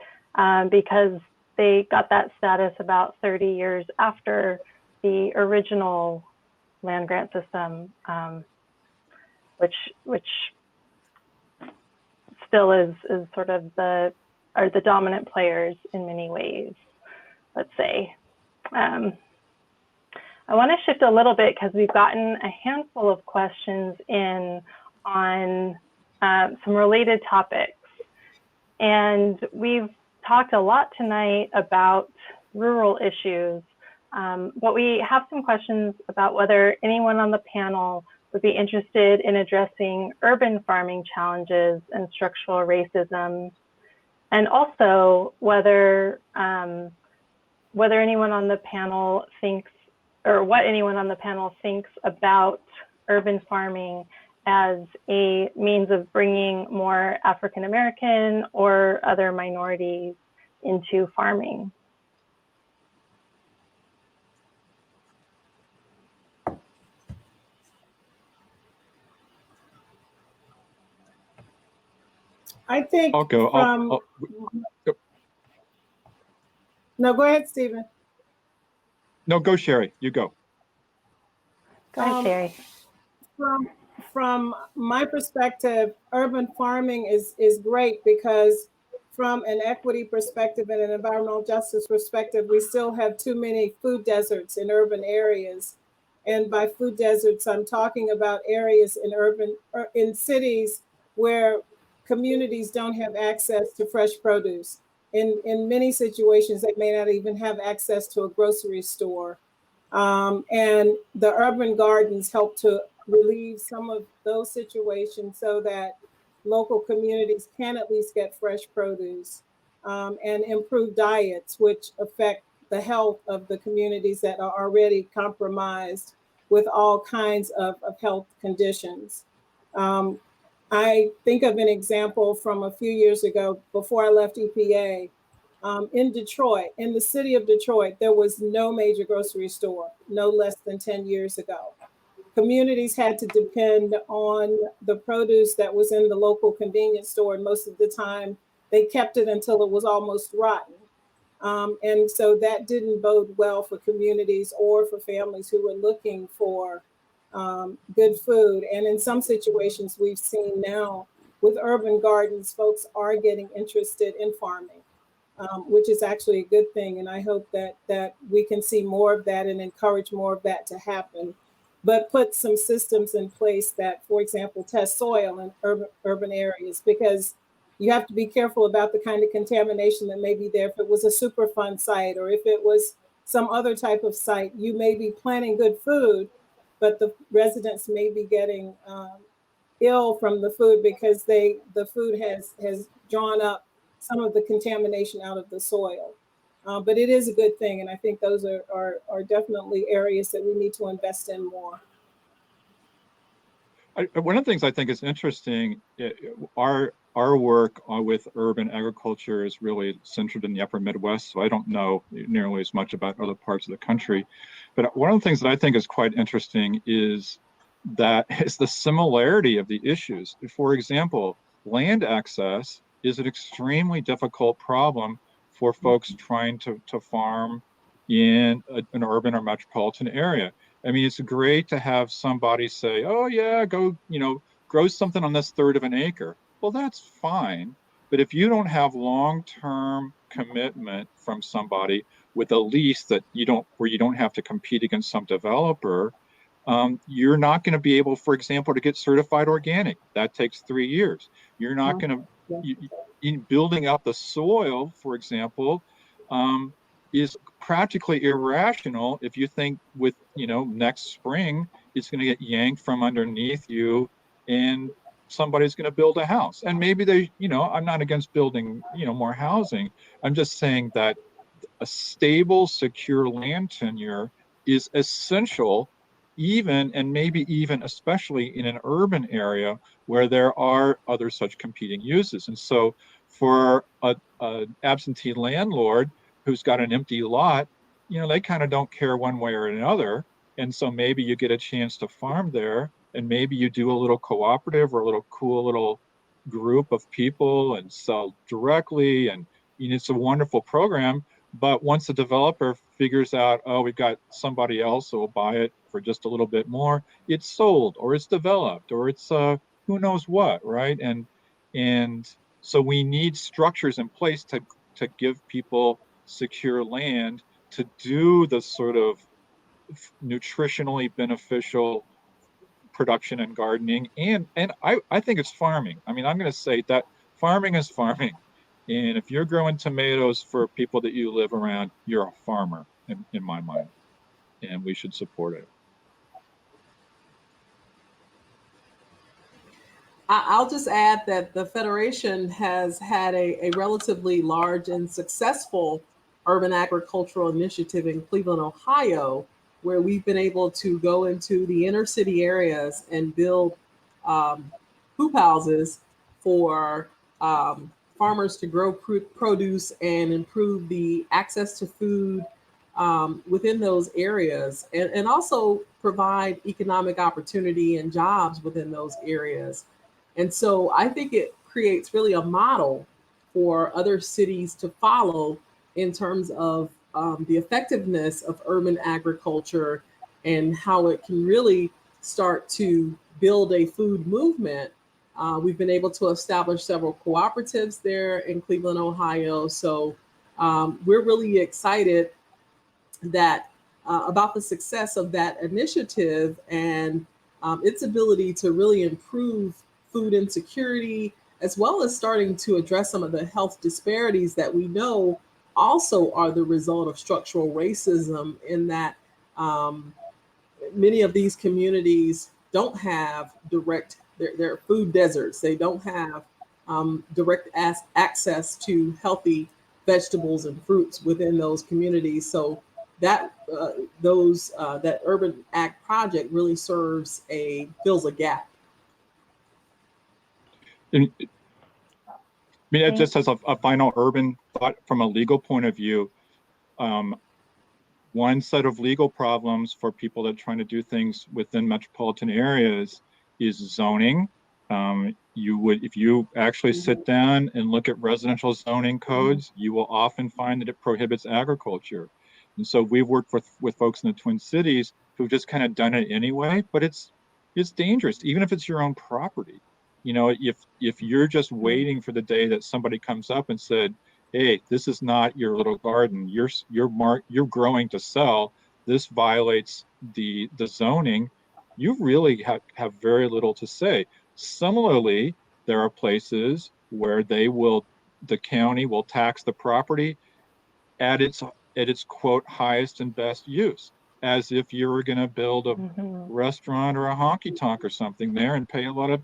because they got that status about 30 years after the original land grant system, which still is sort of the dominant players in many ways, let's say. I want to shift a little bit because we've gotten a handful of questions in on some related topics. And we've talked a lot tonight about rural issues, but we have some questions about whether anyone on the panel would be interested in addressing urban farming challenges and structural racism, and also whether anyone on the panel thinks, or what anyone on the panel thinks about urban farming as a means of bringing more African American or other minorities into farming. I think I'll go. No, go ahead, Stephen. No, go, Sherri. You go. Go ahead, Sherri. From my perspective, urban farming is great because from an equity perspective and an environmental justice perspective, we still have too many food deserts in urban areas. And by food deserts, I'm talking about areas in in cities where communities don't have access to fresh produce. In many situations, they may not even have access to a grocery store. And the urban gardens help to relieve some of those situations so that local communities can at least get fresh produce and improve diets, which affect the health of the communities that are already compromised with all kinds of health conditions. Um, I think of an example from a few years ago before I left EPA. In Detroit, in the city of Detroit, there was no major grocery store, no less than 10 years ago. Communities had to depend on the produce that was in the local convenience store, and most of the time they kept it until it was almost rotten. And so that didn't bode well for communities or for families who were looking for good food. And in some situations, we've seen now with urban gardens, folks are getting interested in farming, which is actually a good thing. And I hope that we can see more of that and encourage more of that to happen. But put some systems in place that, for example, test soil in urban areas, because you have to be careful about the kind of contamination that may be there. If it was a Superfund site or if it was some other type of site, you may be planting good food, but the residents may be getting ill from the food because the food has drawn up some of the contamination out of the soil. But it is a good thing, and I think those are definitely areas that we need to invest in more. One of the things I think is interesting, our work with urban agriculture is really centered in the upper Midwest, so I don't know nearly as much about other parts of the country. But one of the things that I think is quite interesting is the similarity of the issues. For example, land access is an extremely difficult problem for folks trying to farm in an urban or metropolitan area. I mean, it's great to have somebody say, oh yeah, go, grow something on this third of an acre. Well, that's fine. But if you don't have long-term commitment from somebody with a lease where you don't have to compete against some developer, you're not going to be able, for example, to get certified organic. That takes 3 years. You're not going to, in building up the soil, for example, is practically irrational if you think with, next spring, it's going to get yanked from underneath you and somebody's going to build a house. And maybe I'm not against building, more housing. I'm just saying that a stable, secure land tenure is essential, even and maybe even especially in an urban area where there are other such competing uses. And so for an absentee landlord who's got an empty lot, they kind of don't care one way or another. And so maybe you get a chance to farm there, and maybe you do a little cooperative or a little cool little group of people and sell directly. And it's a wonderful program. But once the developer figures out, oh, we've got somebody else who will buy it for just a little bit more, it's sold or it's developed or it's who knows what, right? And so we need structures in place to give people secure land to do the sort of nutritionally beneficial production and gardening. And I think it's farming. I mean, I'm going to say that farming is farming. And if you're growing tomatoes for people that you live around, you're a farmer in my mind, and we should support it. I'll just add that the Federation has had a relatively large and successful urban agricultural initiative in Cleveland, Ohio, where we've been able to go into the inner city areas and build hoop houses for farmers to grow produce and improve the access to food within those areas, and also provide economic opportunity and jobs within those areas. And so I think it creates really a model for other cities to follow in terms of the effectiveness of urban agriculture and how it can really start to build a food movement. We've been able to establish several cooperatives there in Cleveland, Ohio. So we're really excited that about the success of that initiative and its ability to really improve food insecurity, as well as starting to address some of the health disparities that we know also are the result of structural racism, in that many of these communities don't have direct, they're food deserts. They don't have direct access to healthy vegetables and fruits within those communities. So that that Urban Act project really fills a gap. And, I mean, just as a final urban thought from a legal point of view, one set of legal problems for people that are trying to do things within metropolitan areas is zoning. If you actually sit down and look at residential zoning codes, you will often find that it prohibits agriculture. And so we've worked with folks in the Twin Cities who've just kind of done it anyway, but it's dangerous, even if it's your own property. You know, if you're just waiting for the day that somebody comes up and said, hey, this is not your little garden, you're growing to sell, this violates the zoning, you really have very little to say. Similarly, there are places where the county will tax the property at its quote highest and best use, as if you were going to build a restaurant or a honky tonk or something there and pay a lot of,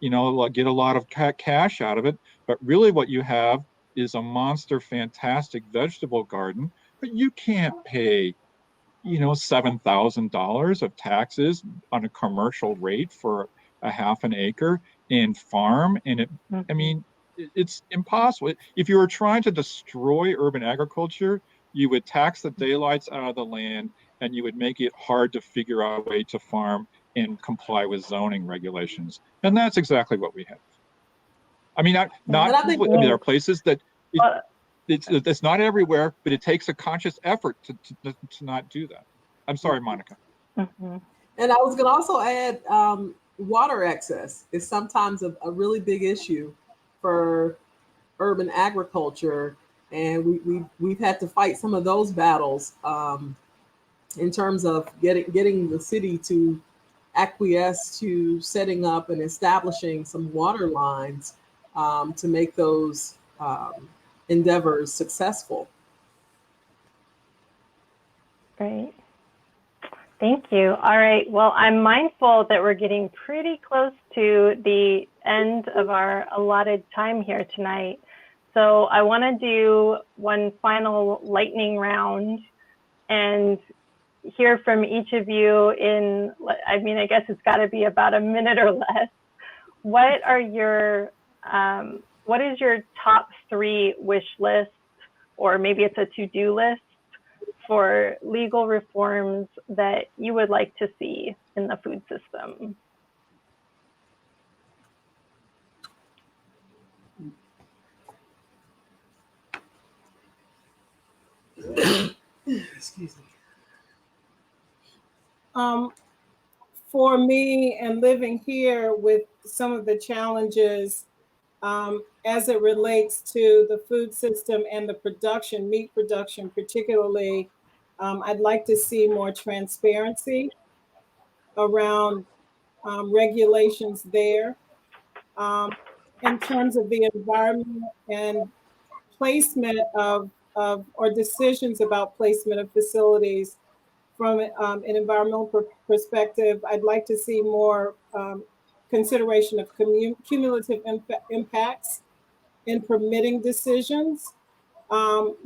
get a lot of cash out of it. But really what you have is a monster fantastic vegetable garden, but you can't pay $7,000 of taxes on a commercial rate for a half an acre and farm. And I mean, it's impossible. If you were trying to destroy urban agriculture, you would tax the daylights out of the land and you would make it hard to figure out a way to farm and comply with zoning regulations. And that's exactly what we have. I mean, there are places that it's not everywhere, but it takes a conscious effort to not do that. I'm sorry, Monica. And I was going to also add water access is sometimes a really big issue for urban agriculture. And we've had to fight some of those battles in terms of getting the city to acquiesce to setting up and establishing some water lines to make those endeavors successful. Great. Thank you. All right. Well, I'm mindful that we're getting pretty close to the end of our allotted time here tonight. So I want to do one final lightning round and hear from each of you in, I guess it's got to be about a minute or less. What is your top 3 wish list, or maybe it's a to-do list, for legal reforms that you would like to see in the food system? Excuse me. For me, and living here with some of the challenges as it relates to the food system and the production, meat production particularly, I'd like to see more transparency around regulations there. In terms of the environment and placement or decisions about placement of facilities from an environmental perspective, I'd like to see more consideration of cumulative impacts in permitting decisions,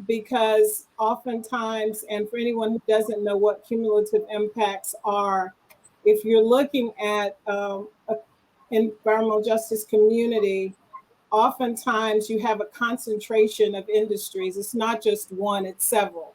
because oftentimes, and for anyone who doesn't know what cumulative impacts are, if you're looking at an environmental justice community, oftentimes you have a concentration of industries. It's not just one, it's several.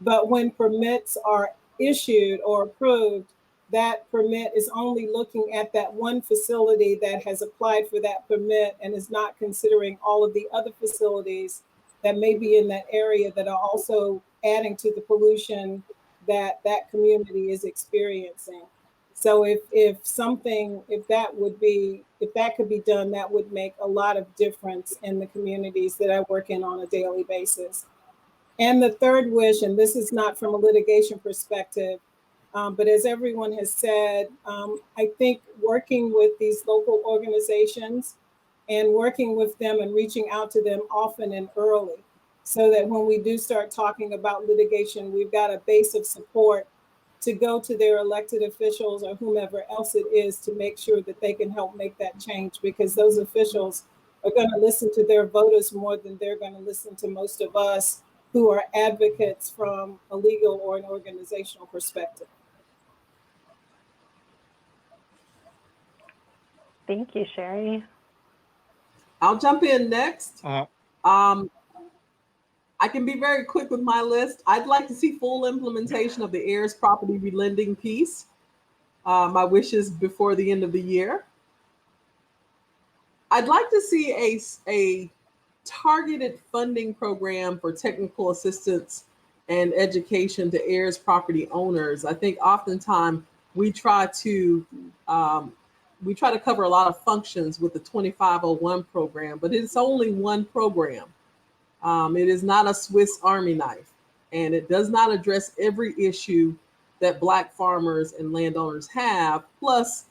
But when permits are issued or approved, that permit is only looking at that one facility that has applied for that permit and is not considering all of the other facilities that may be in that area that are also adding to the pollution that that community is experiencing. So if that could be done, that would make a lot of difference in the communities that I work in on a daily basis. And the third wish, and this is not from a litigation perspective, but as everyone has said, I think working with these local organizations and working with them and reaching out to them often and early, so that when we do start talking about litigation, we've got a base of support to go to their elected officials or whomever else it is to make sure that they can help make that change, because those officials are going to listen to their voters more than they're going to listen to most of us who are advocates from a legal or an organizational perspective. Thank you, Sherri. I'll jump in next. I can be very quick with my list. I'd like to see full implementation of the heirs property relending piece. My wishes before the end of the year. I'd like to see a targeted funding program for technical assistance and education to heirs property owners. I think oftentimes we try to cover a lot of functions with the 2501 program, but it's only one program. It is not a Swiss Army knife, and it does not address every issue that Black farmers and landowners have. Plus,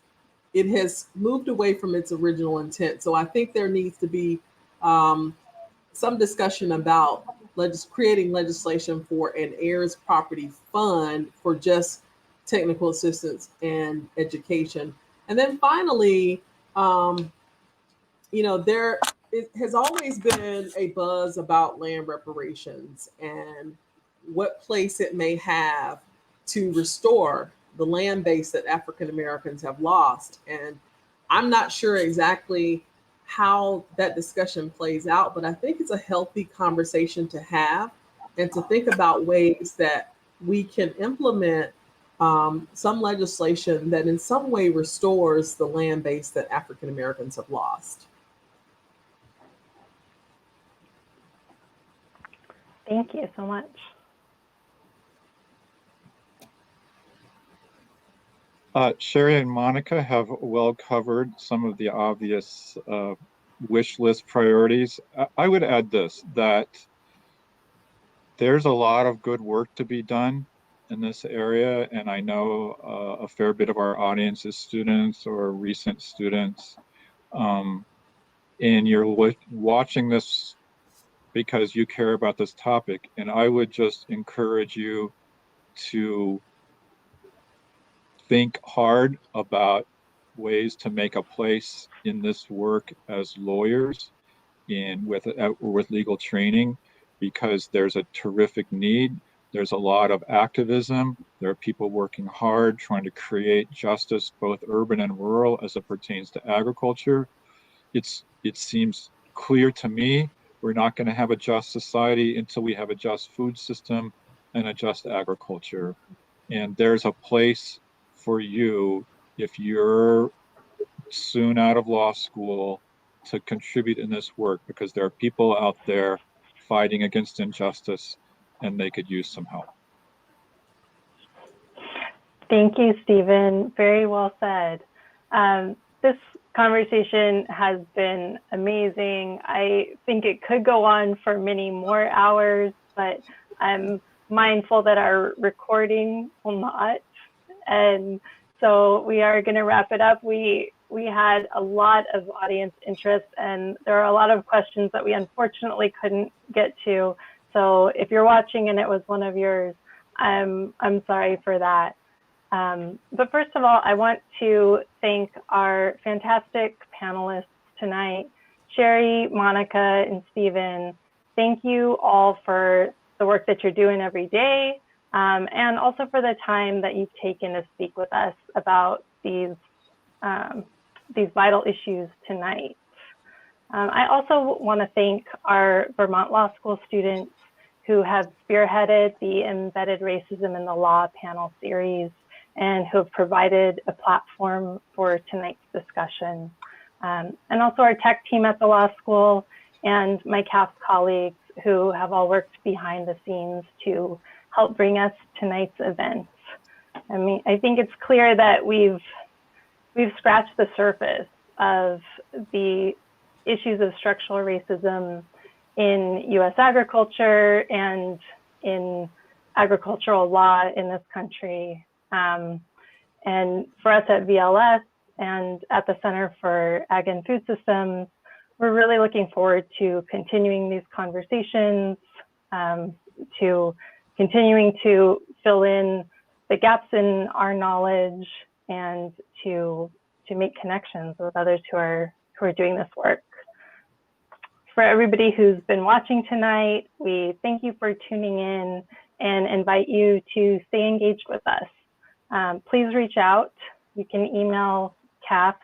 it has moved away from its original intent. So I think there needs to be some discussion about creating legislation for an heirs property fund for just technical assistance and education. And then finally, there it has always been a buzz about land reparations and what place it may have to restore the land base that African Americans have lost. And I'm not sure exactly how that discussion plays out, but I think it's a healthy conversation to have and to think about ways that we can implement some legislation that in some way restores the land base that African Americans have lost. Thank you so much. Sherri and Monica have well covered some of the obvious wish list priorities. I would add this, that there's a lot of good work to be done in this area, and I know a fair bit of our audience is students or recent students, and you're watching this because you care about this topic, and I would just encourage you to think hard about ways to make a place in this work as lawyers and with legal training, because there's a terrific need. There's a lot of activism. There are people working hard trying to create justice, both urban and rural, as it pertains to agriculture. It seems clear to me we're not going to have a just society until we have a just food system and a just agriculture. And there's a place for you, if you're soon out of law school, to contribute in this work, because there are people out there fighting against injustice and they could use some help. Thank you, Stephen. Very well said. This conversation has been amazing. I think it could go on for many more hours, but I'm mindful that our recording will not. And so we are going to wrap it up. We had a lot of audience interest, and there are a lot of questions that we unfortunately couldn't get to. So if you're watching and it was one of yours, I'm sorry for that. But first of all, I want to thank our fantastic panelists tonight, Sherri, Monica, and Stephen. Thank you all for the work that you're doing every day, and also for the time that you've taken to speak with us about these vital issues tonight. I also want to thank our Vermont Law School students who have spearheaded the Embedded Racism in the Law panel series and who have provided a platform for tonight's discussion. And also our tech team at the law school and my CAF colleagues who have all worked behind the scenes to help bring us tonight's events. I mean, I think it's clear that we've scratched the surface of the issues of structural racism in U.S. agriculture and in agricultural law in this country. And for us at VLS and at the Center for Ag and Food Systems, we're really looking forward to continuing these conversations, to continuing to fill in the gaps in our knowledge, and to make connections with others who are doing this work. For everybody who's been watching tonight, we thank you for tuning in and invite you to stay engaged with us. Please reach out. You can email CAFS,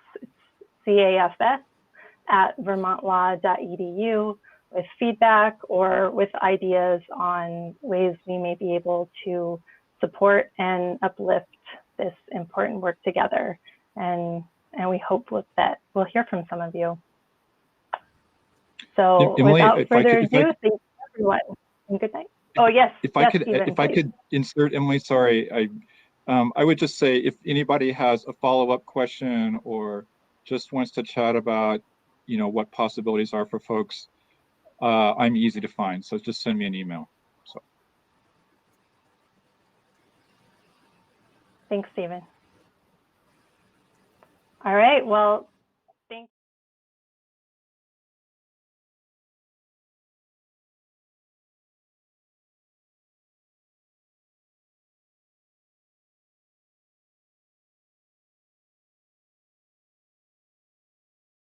CAFS, at vermontlaw.edu with feedback or with ideas on ways we may be able to support and uplift this important work together. And we hope that we'll hear from some of you. So Emily, without further ado, thank you everyone, and good night. Oh yes, if I could insert, Emily, sorry, I would just say if anybody has a follow-up question or just wants to chat about, what possibilities are for folks, I'm easy to find. So just send me an email. So. Thanks, Stephen. All right, well,